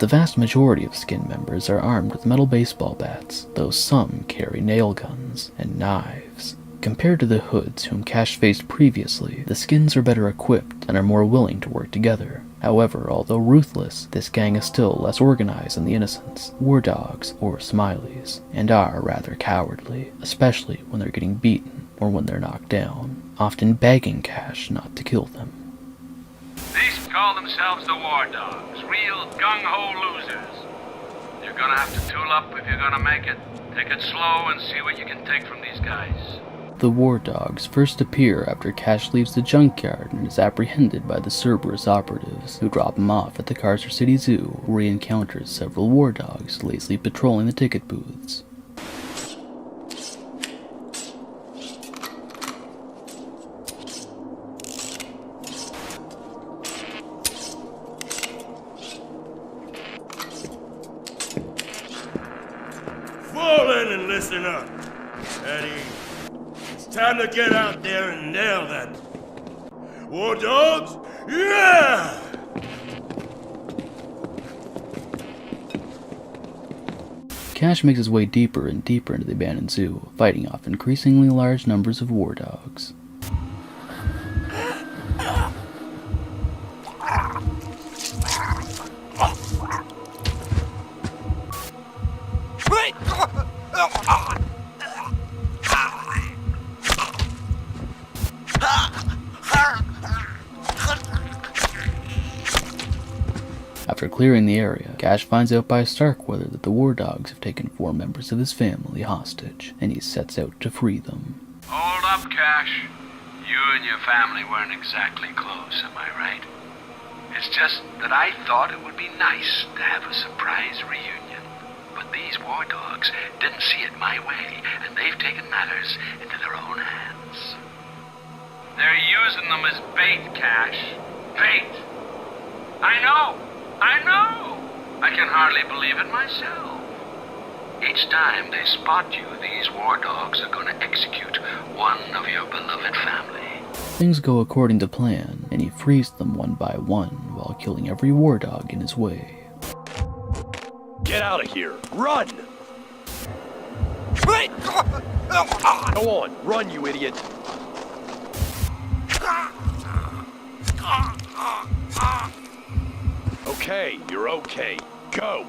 The vast majority of Skin members are armed with metal baseball bats, though some carry nail guns and knives. Compared to the Hoods whom Cash faced previously, the Skins are better equipped and are more willing to work together. However, although ruthless, this gang is still less organized than the Innocentz, Wardogs, or Smileys, and are rather cowardly, especially when they're getting beaten or when they're knocked down, often begging Cash not to kill them. These call themselves the Wardogs, real gung-ho losers. You're gonna have to tool up if you're gonna make it. Take it slow and see what you can take from these guys. The Wardogs first appear after Cash leaves the junkyard and is apprehended by the Cerberus operatives, who drop him off at the Carcer City Zoo, where he encounters several Wardogs lazily patrolling the ticket booths. Fall in and listen up. Eddie, it's time to get out there and nail that. Wardogs? Yeah! Cash makes his way deeper and deeper into the abandoned zoo, fighting off increasingly large numbers of Wardogs. After clearing the area, Cash finds out by Starkweather that the Wardogs have taken 4 members of his family hostage, and he sets out to free them. Hold up, Cash. You and your family weren't exactly close, am I right? It's just that I thought it would be nice to have a surprise reunion. But these Wardogs didn't see it my way, and they've taken matters into their own hands. They're using them as bait, Cash. Bait. I know. I can hardly believe it myself. Each time they spot you, these Wardogs are going to execute one of your beloved family. Things go according to plan, and he frees them one by one while killing every Wardog in his way. Get out of here! Run! Go on, run, you idiot! Okay, you're okay. Go!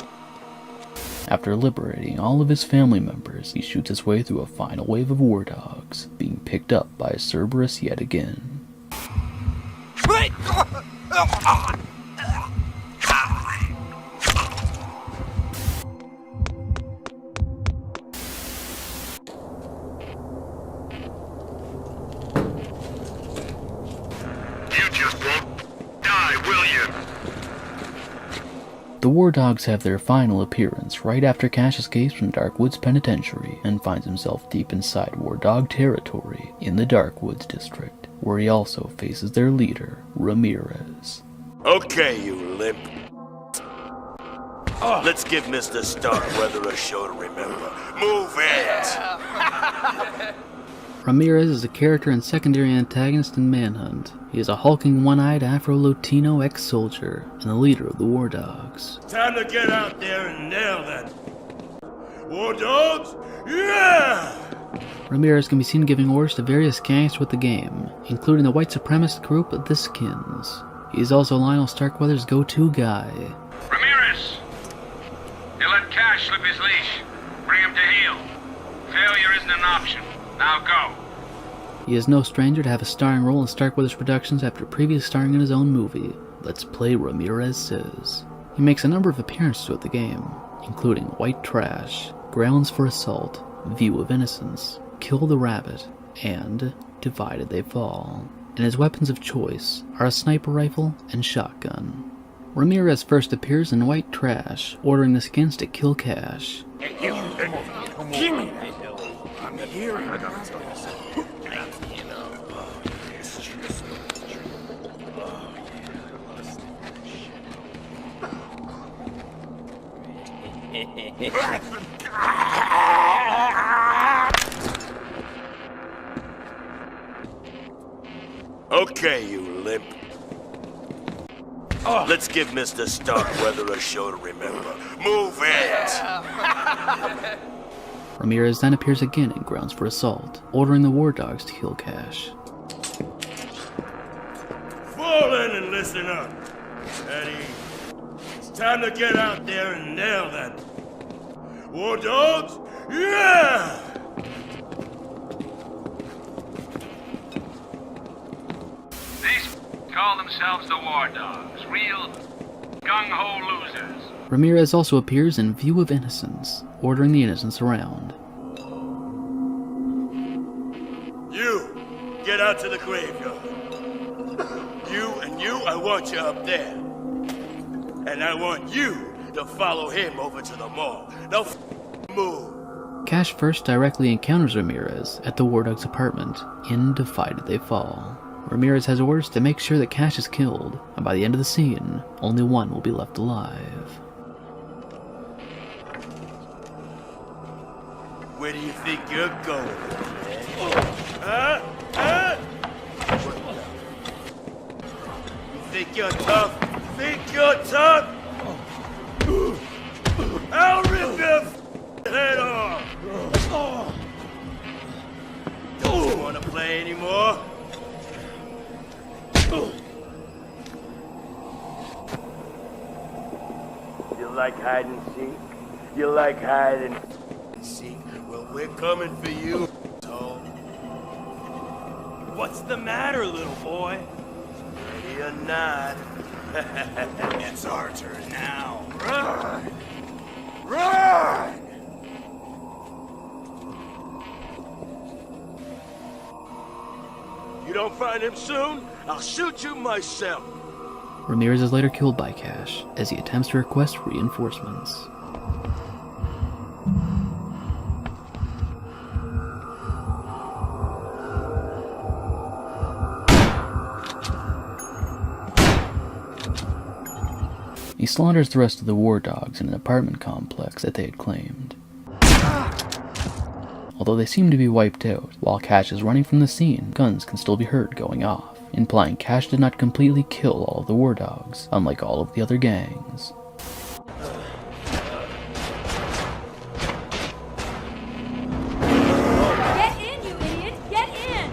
After liberating all of his family members, he shoots his way through a final wave of Wardogs, being picked up by Cerberus yet again. The Wardogs have their final appearance right after Cash escapes from Darkwoods Penitentiary and finds himself deep inside Wardog territory in the Darkwoods district, where he also faces their leader, Ramirez. Okay, you limp. Let's give Mr. Starkweather a show to remember. Move it! Ramirez is a character and secondary antagonist in Manhunt. He is a hulking, one-eyed Afro-Latino ex-soldier and the leader of the Wardogs. Time to get out there and nail that. Wardogs? Yeah! Ramirez can be seen giving orders to various gangs with the game, including the white supremacist group the Skinz. He is also Lionel Starkweather's go-to guy. Ramirez! You let Cash slip his leash. Bring him to heel. Failure isn't an option. Now go. He is no stranger to have a starring role in Starkweather's productions after previously starring in his own movie, Let's Play Ramirez Says. He makes a number of appearances with the game, including White Trash, Grounds for Assault, View of Innocence, Kill the Rabbit, and Divided They Fall. And his weapons of choice are a sniper rifle and shotgun. Ramirez first appears in White Trash, ordering the Skinz to kill Cash. I'm here. Okay, you limp. Let's give Mr. Starkweather a show to remember. Move it! Ramirez then appears again in Grounds for Assault, ordering the Wardogs to kill Cash. Fall in and listen up. Eddie, it's time to get out there and nail that. Wardogs? Yeah! These call themselves the Wardogs. Real gung-ho losers. Ramirez also appears in View of Innocence, ordering the Innocentz around. You, get out to the graveyard. You, I want you up there. And I want you to follow him over to the mall. Now move. Cash first directly encounters Ramirez at the Wardogs' apartment in Divided They Fall. Ramirez has orders to make sure that Cash is killed, and by the end of the scene, only one will be left alive. Where do you think you're going, man? You think you're tough? Think you're tough? I'll rip your head off! Don't you want to play anymore? You like hide and seek? You like hide and seek? Well, we're coming for you, asshole. What's the matter, little boy? Ready or not. It's our turn now. Run! Run! You don't find him soon, I'll shoot you myself. Ramirez is later killed by Cash as he attempts to request reinforcements. He slaughters the rest of the Wardogs in an apartment complex that they had claimed. Although they seem to be wiped out, while Cash is running from the scene, guns can still be heard going off, implying Cash did not completely kill all of the Wardogs, unlike all of the other gangs. Get in, you idiot! Get in!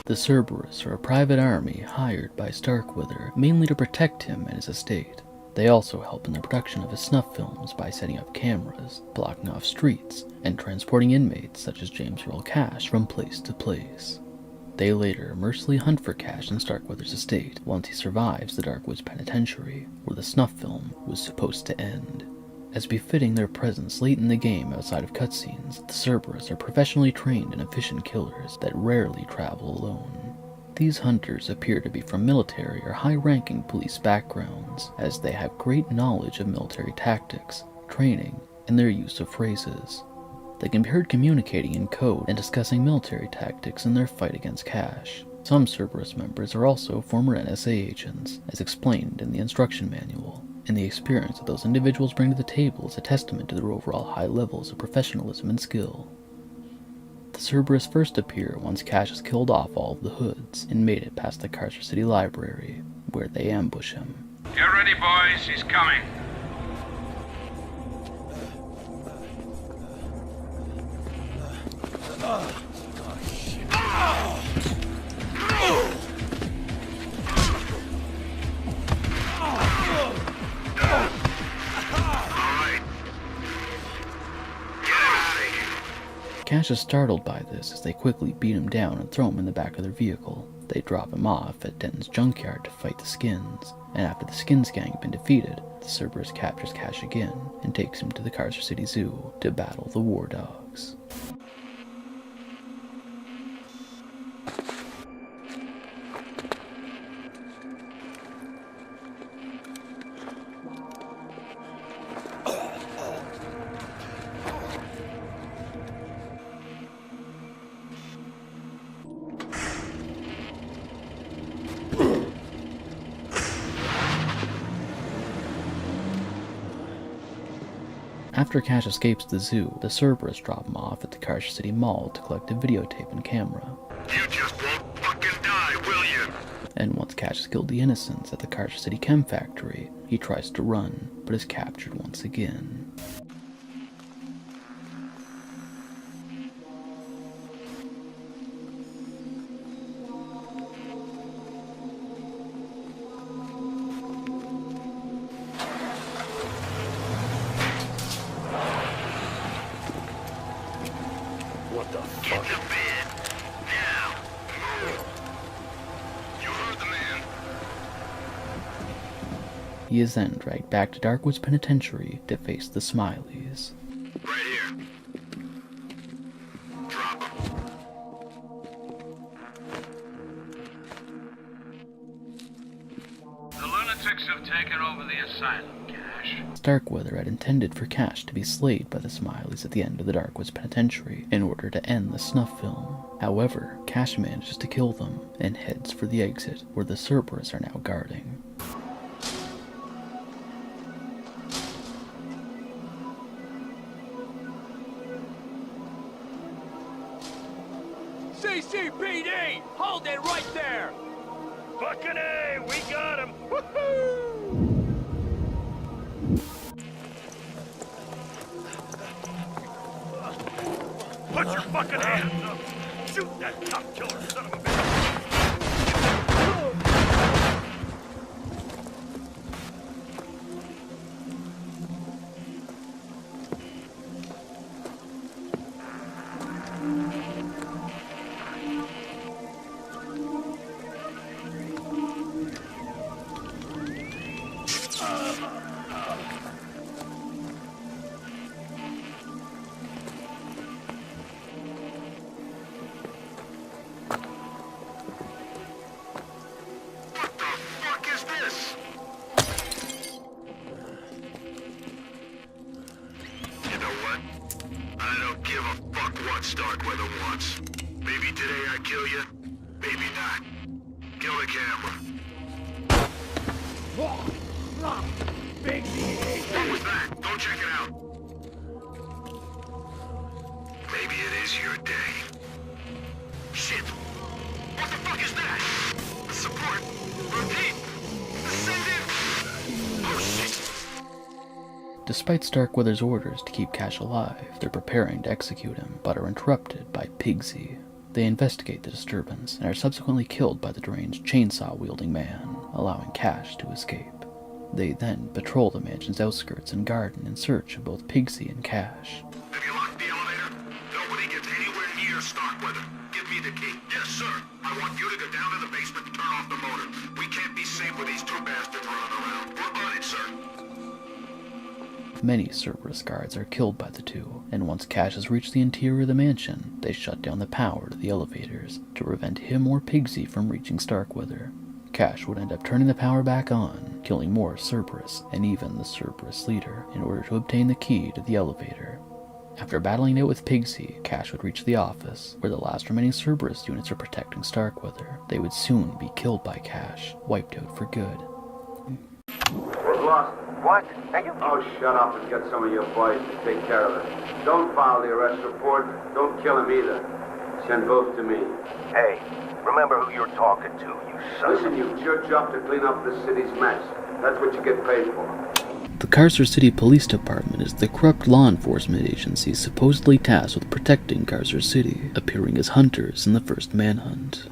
The Cerberus are a private army hired by Starkweather mainly to protect him and his estate. They also help in the production of his snuff films by setting up cameras, blocking off streets, and transporting inmates such as James Earl Cash from place to place. They later mercilessly hunt for Cash in Starkweather's estate once he survives the Darkwoods Penitentiary, where the snuff film was supposed to end. As befitting their presence late in the game outside of cutscenes, the Cerberus are professionally trained and efficient killers that rarely travel alone. These hunters appear to be from military or high-ranking police backgrounds, as they have great knowledge of military tactics, training, and their use of phrases. They can be heard communicating in code and discussing military tactics in their fight against Cash. Some Cerberus members are also former NSA agents, as explained in the instruction manual, and the experience that those individuals bring to the table is a testament to their overall high levels of professionalism and skill. The Cerberus first appear once Cash has killed off all of the hoods and made it past the Carcer City Library, where they ambush him. Get ready, boys. He's coming. Cash is startled by this as they quickly beat him down and throw him in the back of their vehicle. They drop him off at Denton's junkyard to fight the Skinz, and after the Skinz gang have been defeated, the Cerberus captures Cash again and takes him to the Carcer City Zoo to battle the Wardogs. After Cash escapes the zoo, the Cerberus drop him off at the Carcer City Mall to collect a videotape and camera. You just won't fucking die, will you? And once Cash has killed the Innocentz at the Carcer City Chem Factory, he tries to run, but is captured once again. What the fuck? Get to bed. Now. Move. You heard the man. He is then dragged back to Darkwoods Penitentiary to face the Smileys. Right here. Drop him. The lunatics have taken over the asylum, Cash. Starkweather had intended for Cash to be slayed by the Smileys at the end of the Darkwoods Penitentiary in order to end the snuff film. However, Cash manages to kill them and heads for the exit, where the Cerberus are now guarding. CCPD! Hold it right there! Fucking A! We got him! Woohoo! Put your fucking hands up! Shoot that cop killer son of a bitch! Starkweather wants. Maybe today I kill you, maybe not. Kill the camera. Piggsy! What was that? Go check it out. Maybe it is your day. Shit! What the fuck is that? Support! Repeat! Send it! Oh shit! Despite Starkweather's orders to keep Cash alive, they're preparing to execute him, but are interrupted by Piggsy. They investigate the disturbance and are subsequently killed by the deranged chainsaw-wielding man, allowing Cash to escape. They then patrol the mansion's outskirts and garden in search of both Piggsy and Cash. Have you locked the elevator? Nobody gets anywhere near Starkweather. Give me the key. Yes, sir. I want you to go down to the basement and turn off the motor. We can't be safe with these two bastards running around. We're on it, sir. Many Cerberus guards are killed by the two, and once Cash has reached the interior of the mansion, they shut down the power to the elevators to prevent him or Piggsy from reaching Starkweather. Cash would end up turning the power back on, killing more Cerberus and even the Cerberus Leader in order to obtain the key to the elevator. After battling it with Piggsy, Cash would reach the office, where the last remaining Cerberus units are protecting Starkweather. They would soon be killed by Cash, wiped out for good. We're lost. What? Oh, shut up and get some of your boys to take care of it. Don't file the arrest report. Don't kill him either. Send both to me. Hey, remember who you're talking to, you son. Listen, it's your job to clean up the city's mess. That's what you get paid for. The Carcer City Police Department is the corrupt law enforcement agency supposedly tasked with protecting Carcer City, appearing as hunters in the first Manhunt.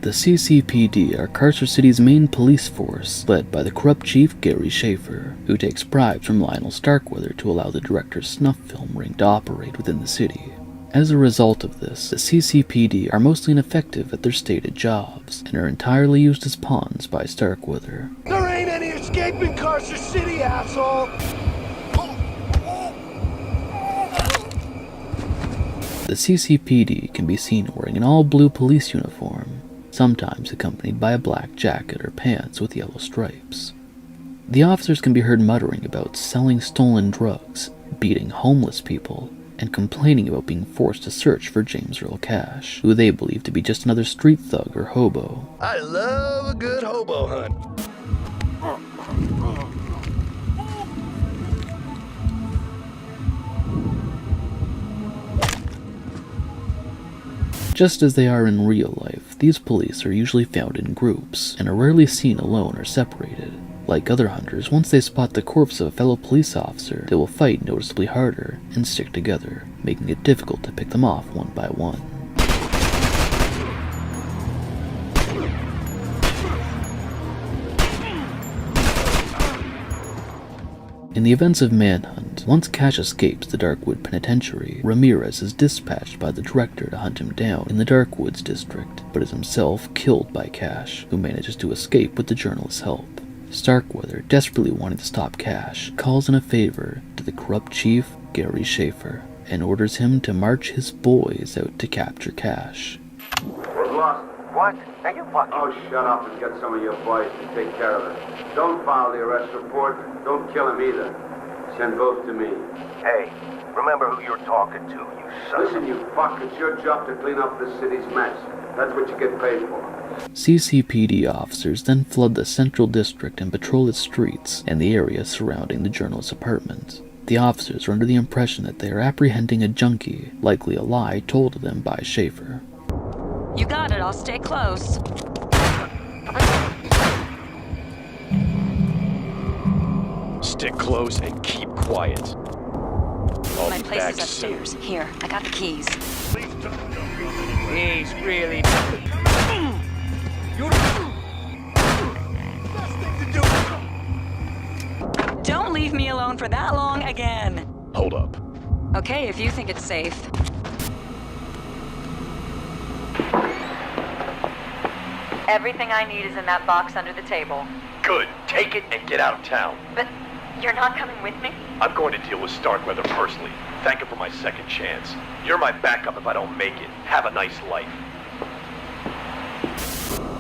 The CCPD are Carcer City's main police force, led by the corrupt chief Gary Schaffer, who takes bribes from Lionel Starkweather to allow the director's snuff film ring to operate within the city. As a result of this, the CCPD are mostly ineffective at their stated jobs, and are entirely used as pawns by Starkweather. There ain't any escaping Carcer City, asshole! The CCPD can be seen wearing an all-blue police uniform, sometimes accompanied by a black jacket or pants with yellow stripes. The officers can be heard muttering about selling stolen drugs, beating homeless people, and complaining about being forced to search for James Earl Cash, who they believe to be just another street thug or hobo. I love a good hobo hunt. Just as they are in real life, these police are usually found in groups, and are rarely seen alone or separated. Like other hunters, once they spot the corpse of a fellow police officer, they will fight noticeably harder and stick together, making it difficult to pick them off one by one. In the events of Manhunt, once Cash escapes the Darkwood Penitentiary, Ramirez is dispatched by the director to hunt him down in the Darkwoods district, but is himself killed by Cash, who manages to escape with the journalist's help. Starkweather, desperately wanting to stop Cash, calls in a favor to the corrupt chief, Gary Schaffer, and orders him to march his boys out to capture Cash. We're lost. What? Are you fucking... Oh, shut up and get some of your boys to take care of it. Don't file the arrest report. Don't kill him either. Send both to me. Hey, remember who you're talking to, you son. Listen, you fuck. It's your job to clean up the city's mess. That's what you get paid for. CCPD officers then flood the central district and patrol its streets and the area surrounding the journalist's apartment. The officers are under the impression that they are apprehending a junkie, likely a lie told to them by Schaffer. You got it, I'll stay close. Stick close and keep quiet. I'll My be place back is upstairs. soon. Here, I got the keys. He's really... Don't leave me alone for that long again. Hold up. Okay, if you think it's safe. Everything I need is in that box under the table. Good. Take it and get out of town. But you're not coming with me? I'm going to deal with Starkweather personally. Thank him for my second chance. You're my backup if I don't make it. Have a nice life.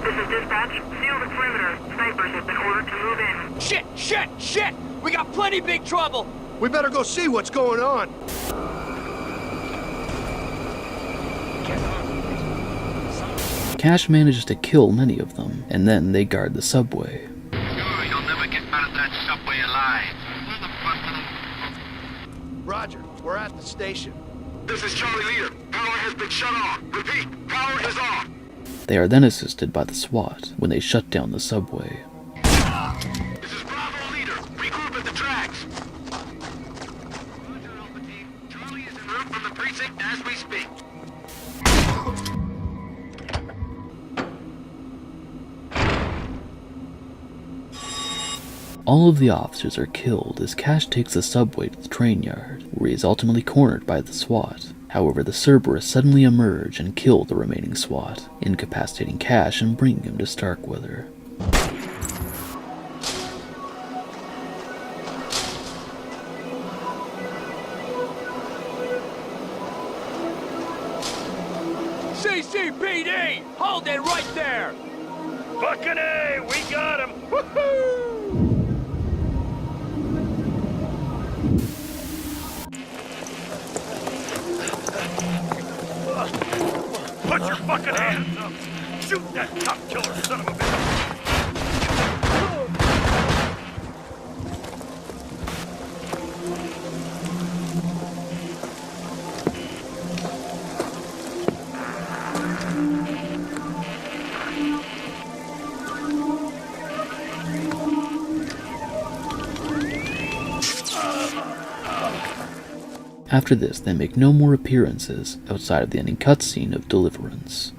This is dispatch. Seal the perimeter. Snipers have been ordered to move in. Shit! Shit! Shit! We got plenty big trouble! We better go see what's going on. Cash manages to kill many of them, and then they guard the subway. Sure, you'll never get out of that subway alive. at the station. This is Charlie Leader. Power has been shut off. Repeat, power is off. They are then assisted by the SWAT when they shut down the subway. This is Bravo Leader. Regroup at the tracks. Roger, Alpha Team. Charlie is en route from the precinct as we speak. All of the officers are killed as Cash takes the subway to the train yard, where he is ultimately cornered by the SWAT. However, the Cerberus suddenly emerge and kill the remaining SWAT, incapacitating Cash and bringing him to Starkweather. CCPD! Hold it right there! Fucking A! We got him! Woohoo! Put your fucking hands up! Shoot that cop killer son of a bitch! After this, they make no more appearances outside of the ending cutscene of Deliverance.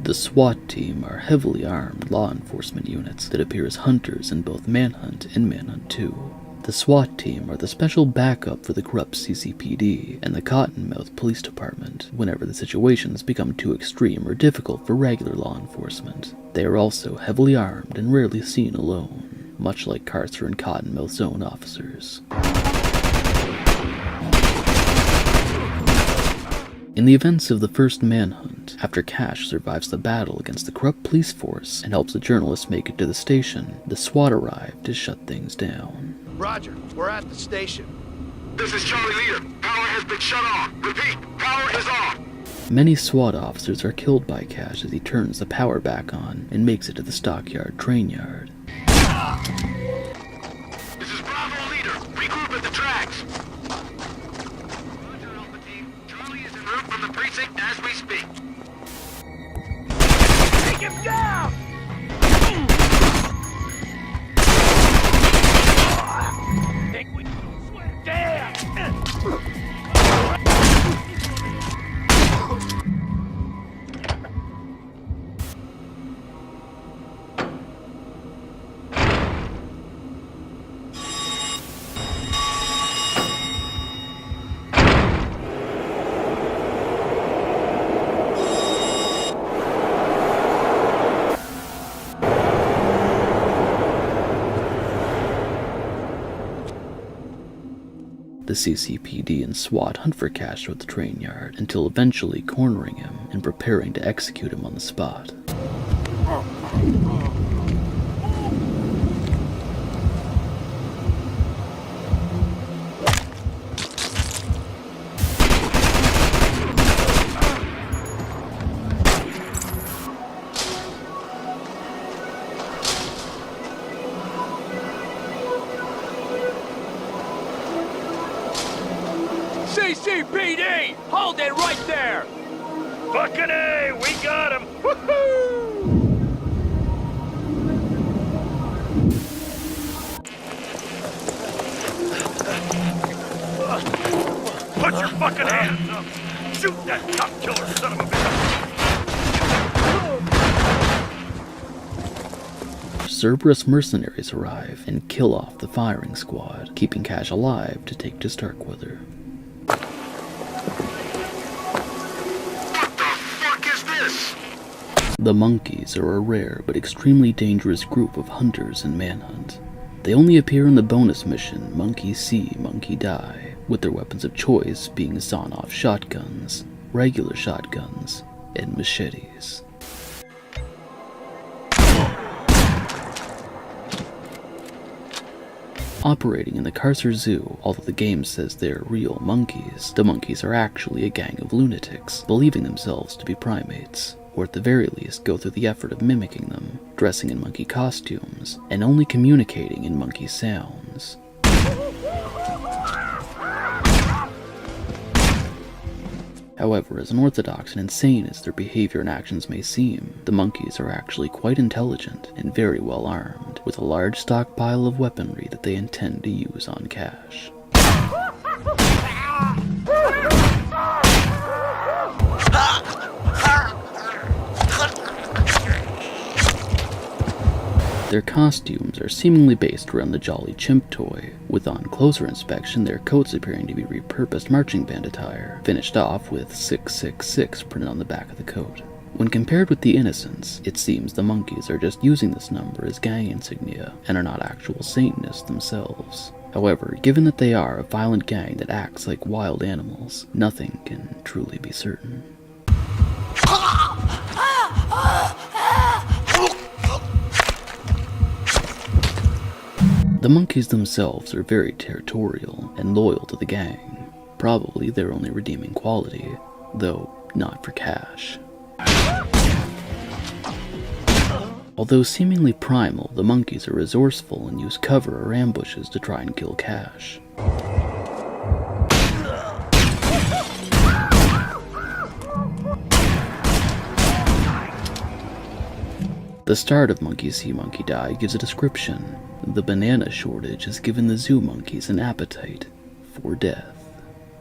The SWAT team are heavily armed law enforcement units that appear as hunters in both Manhunt and Manhunt 2. The SWAT team are the special backup for the corrupt CCPD and the Cottonmouth Police Department whenever the situations become too extreme or difficult for regular law enforcement. They are also heavily armed and rarely seen alone, much like Carcer and Cottonmouth's own officers. In the events of the first Manhunt, after Cash survives the battle against the corrupt police force and helps the journalists make it to the station, the SWAT arrive to shut things down. Roger, we're at the station. This is Charlie Leader. Power has been shut off. Repeat, power is off. Many SWAT officers are killed by Cash as he turns the power back on and makes it to the stockyard train yard. This is Bravo Leader. Regroup at the tracks. Roger, Alpha Team. Charlie is en route from the precinct as we speak. Take him down! Think we swear? Damn! The CCPD and SWAT hunt for Cash at the train yard until eventually cornering him and preparing to execute him on the spot. CCPD! Hold it right there! Fucking A! We got him! Woohoo! Put your fucking hands up! Shoot that cop killer son of a bitch! Cerberus mercenaries arrive and kill off the firing squad, keeping Cash alive to take to Starkweather. The Monkeys are a rare but extremely dangerous group of hunters in Manhunt. They only appear in the bonus mission Monkey See, Monkey Die, with their weapons of choice being sawn-off shotguns, regular shotguns, and machetes. Operating in the Carcer Zoo, although the game says they're real monkeys, the monkeys are actually a gang of lunatics, believing themselves to be primates, or at the very least go through the effort of mimicking them, dressing in monkey costumes, and only communicating in monkey sounds. However, as unorthodox and insane as their behavior and actions may seem, the monkeys are actually quite intelligent and very well armed, with a large stockpile of weaponry that they intend to use on Cash. Their costumes are seemingly based around the Jolly Chimp toy, with on closer inspection their coats appearing to be repurposed marching band attire, finished off with 666 printed on the back of the coat. When compared with the Innocentz, it seems the monkeys are just using this number as gang insignia, and are not actual Satanists themselves. However, given that they are a violent gang that acts like wild animals, nothing can truly be certain. The monkeys themselves are very territorial and loyal to the gang, probably their only redeeming quality, though not for Cash. Although seemingly primal, the monkeys are resourceful and use cover or ambushes to try and kill Cash. The start of Monkey See, Monkey Die gives a description. The banana shortage has given the zoo monkeys an appetite for death.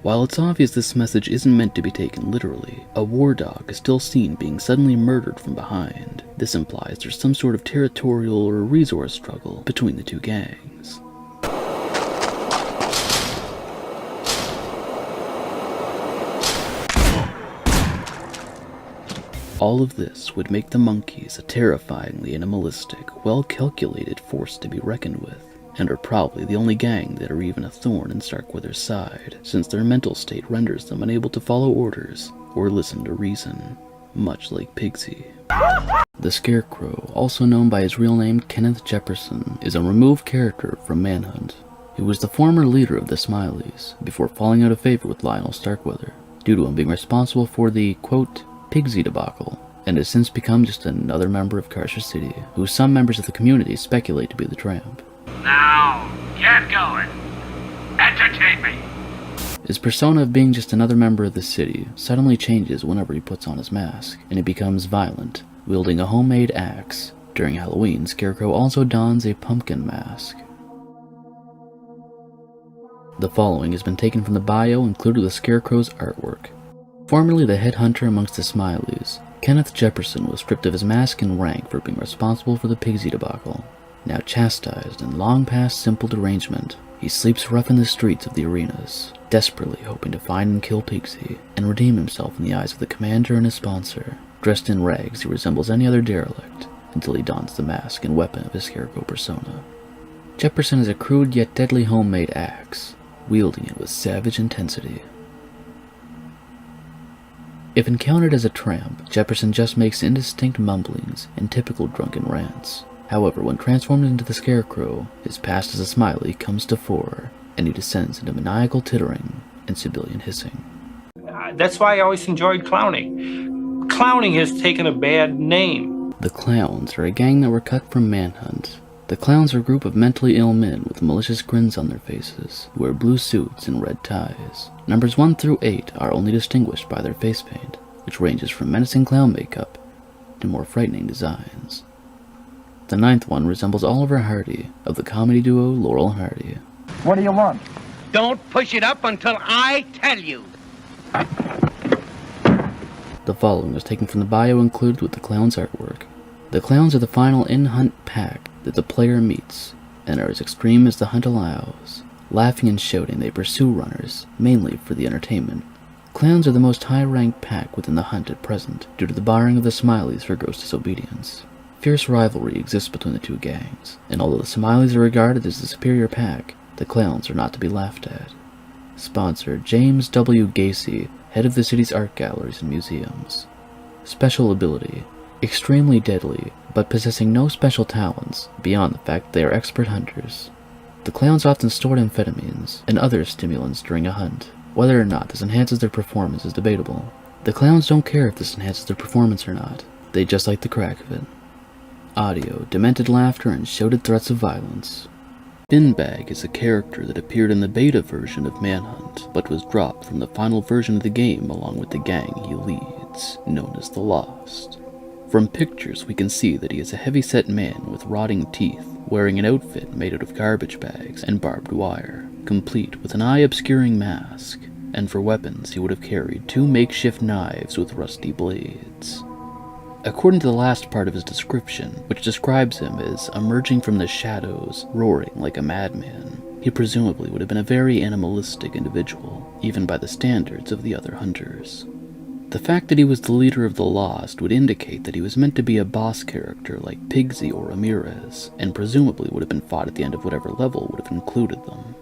While it's obvious this message isn't meant to be taken literally, a Wardog is still seen being suddenly murdered from behind. This implies there's some sort of territorial or resource struggle between the two gangs. All of this would make the monkeys a terrifyingly animalistic, well-calculated force to be reckoned with, and are probably the only gang that are even a thorn in Starkweather's side, since their mental state renders them unable to follow orders or listen to reason, much like Piggsy. The Scarecrow, also known by his real name Kenneth Jefferson, is a removed character from Manhunt. He was the former leader of the Smileys, before falling out of favor with Lionel Starkweather, due to him being responsible for the, quote, Piggsy debacle, and has since become just another member of Carcer City, who some members of the community speculate to be the Tramp. Now, get going. Entertain me. His persona of being just another member of the city suddenly changes whenever he puts on his mask, and he becomes violent, wielding a homemade axe. During Halloween, Scarecrow also dons a pumpkin mask. The following has been taken from the bio included with Scarecrow's artwork. Formerly the head hunter amongst the Smileys, Kenneth Jefferson was stripped of his mask and rank for being responsible for the Piggsy debacle. Now chastised and long past simple derangement, he sleeps rough in the streets of the arenas, desperately hoping to find and kill Piggsy, and redeem himself in the eyes of the commander and his sponsor. Dressed in rags, he resembles any other derelict, until he dons the mask and weapon of his Scarecrow persona. Jefferson is a crude yet deadly homemade axe, wielding it with savage intensity. If encountered as a tramp, Jefferson just makes indistinct mumblings and typical drunken rants. However, when transformed into the Scarecrow, his past as a Smiley comes to fore, and he descends into maniacal tittering and civilian hissing. That's why I always enjoyed clowning. Clowning has taken a bad name. The Clowns are a gang that were cut from Manhunt. The Clowns are a group of mentally ill men with malicious grins on their faces, who wear blue suits and red ties. Numbers 1 through 8 are only distinguished by their face paint, which ranges from menacing clown makeup to more frightening designs. The 9th one resembles Oliver Hardy of the comedy duo Laurel and Hardy. What do you want? Don't push it up until I tell you. The following was taken from the bio included with the Clowns' artwork. The Clowns are the final in-hunt pack that the player meets, and are as extreme as the hunt allows. Laughing and shouting, they pursue runners, mainly for the entertainment. Clowns are the most high-ranked pack within the hunt at present, due to the barring of the Smileys for gross disobedience. Fierce rivalry exists between the two gangs, and although the Smileys are regarded as the superior pack, the Clowns are not to be laughed at. Sponsor James W. Gacy, head of the city's art galleries and museums. Special ability: extremely deadly, but possessing no special talents, beyond the fact they are expert hunters. The Clowns often stored amphetamines and other stimulants during a hunt. Whether or not this enhances their performance is debatable. The Clowns don't care if this enhances their performance or not, they just like the crack of it. Audio: demented laughter and shouted threats of violence. Binbag is a character that appeared in the beta version of Manhunt, but was dropped from the final version of the game along with the gang he leads, known as the Lost. From pictures we can see that he is a heavy-set man with rotting teeth, wearing an outfit made out of garbage bags and barbed wire, complete with an eye-obscuring mask, and for weapons he would have carried 2 makeshift knives with rusty blades. According to the last part of his description, which describes him as emerging from the shadows, roaring like a madman, he presumably would have been a very animalistic individual, even by the standards of the other hunters. The fact that he was the leader of the Lost would indicate that he was meant to be a boss character like Piggsy or Ramirez, and presumably would have been fought at the end of whatever level would have included them.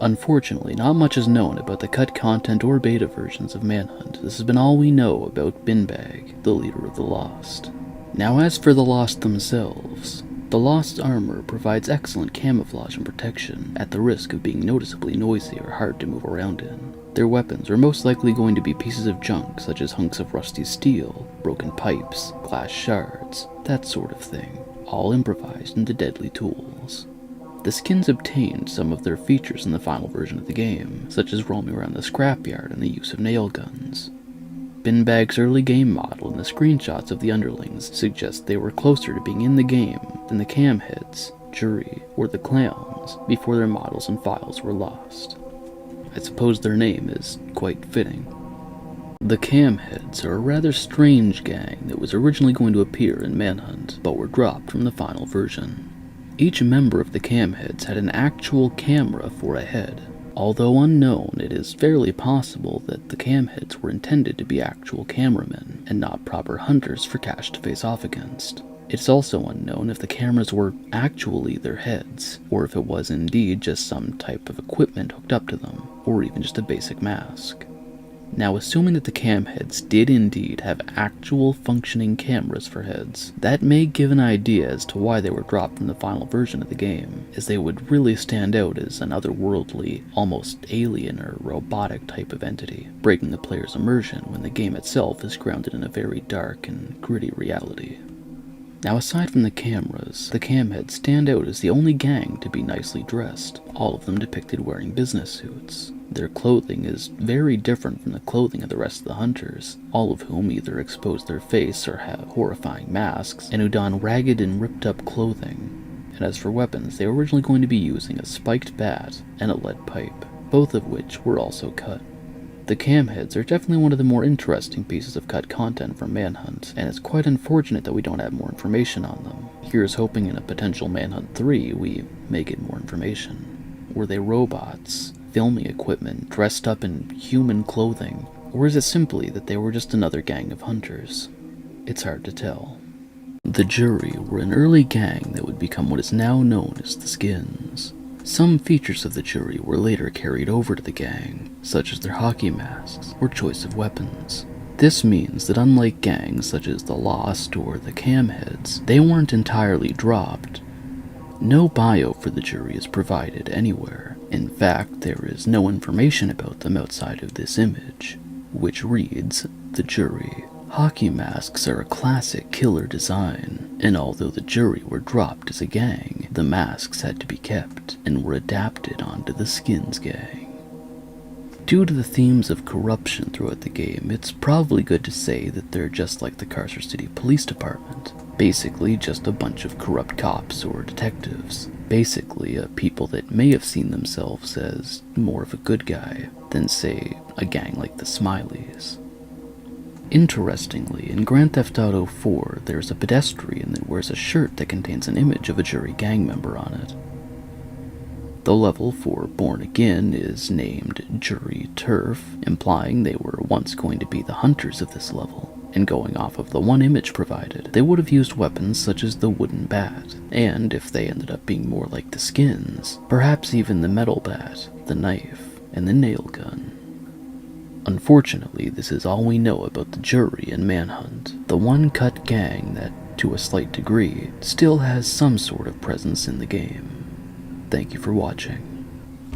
Unfortunately, not much is known about the cut content or beta versions of Manhunt. This has been all we know about Binbag, the leader of the Lost. Now as for the Lost themselves, the Lost's armor provides excellent camouflage and protection, at the risk of being noticeably noisy or hard to move around in. Their weapons are most likely going to be pieces of junk such as hunks of rusty steel, broken pipes, glass shards, that sort of thing, all improvised into deadly tools. The Skinz obtained some of their features in the final version of the game, such as roaming around the scrapyard and the use of nail guns. Binbag's early game model and the screenshots of the underlings suggest they were closer to being in the game than the Camheds, Jury, or the Clowns before their models and files were lost. I suppose their name is quite fitting. The Camheds are a rather strange gang that was originally going to appear in Manhunt, but were dropped from the final version. Each member of the Camheds had an actual camera for a head. Although unknown, it is fairly possible that the Camheds were intended to be actual cameramen, and not proper hunters for Cash to face off against. It's also unknown if the cameras were actually their heads, or if it was indeed just some type of equipment hooked up to them, or even just a basic mask. Now, assuming that the Camheds did indeed have actual functioning cameras for heads, that may give an idea as to why they were dropped from the final version of the game, as they would really stand out as an otherworldly, almost alien or robotic type of entity, breaking the player's immersion when the game itself is grounded in a very dark and gritty reality. Now, aside from the cameras, the Camheds stand out as the only gang to be nicely dressed, all of them depicted wearing business suits. Their clothing is very different from the clothing of the rest of the hunters, all of whom either expose their face or have horrifying masks, and who don ragged and ripped up clothing. And as for weapons, they were originally going to be using a spiked bat and a lead pipe, both of which were also cut. The Camheds are definitely one of the more interesting pieces of cut content from Manhunt, and it's quite unfortunate that we don't have more information on them. Here's hoping in a potential Manhunt 3 we may get more information. Were they robots, filming equipment, dressed up in human clothing, or is it simply that they were just another gang of hunters? It's hard to tell. The Jury were an early gang that would become what is now known as the Skinz. Some features of the Jury were later carried over to the gang, such as their hockey masks or choice of weapons. This means that unlike gangs such as the Lost or the Camheds, they weren't entirely dropped. No bio for the Jury is provided anywhere. In fact, there is no information about them outside of this image, which reads, "The Jury. Hockey masks are a classic killer design, and although the Jury were dropped as a gang, the masks had to be kept and were adapted onto the Skinz gang." Due to the themes of corruption throughout the game, it's probably good to say that they're just like the Carcer City Police Department. Basically just a bunch of corrupt cops or detectives. Basically people that may have seen themselves as more of a good guy than, say, a gang like the Smileys. Interestingly, in Grand Theft Auto 4, there's a pedestrian that wears a shirt that contains an image of a Jury gang member on it. The level for Born Again is named Jury Turf, implying they were once going to be the hunters of this level. And going off of the one image provided, they would have used weapons such as the wooden bat, and if they ended up being more like the Skinz, perhaps even the metal bat, the knife, and the nail gun. Unfortunately, this is all we know about the Jury and Manhunt, the one-cut gang that, to a slight degree, still has some sort of presence in the game. Thank you for watching.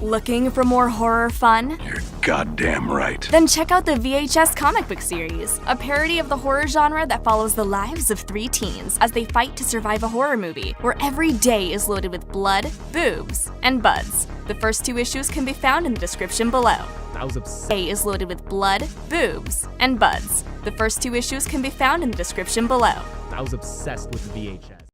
Looking for more horror fun? You're goddamn right. Then check out the VHS comic book series, a parody of the horror genre that follows the lives of 3 teens as they fight to survive a horror movie, where every day is loaded with blood, boobs, and buds. The first 2 issues can be found in the description below. I was obsessed. A is loaded with blood, boobs, and buds. The first 2 issues can be found in the description below. I was obsessed with the VHS.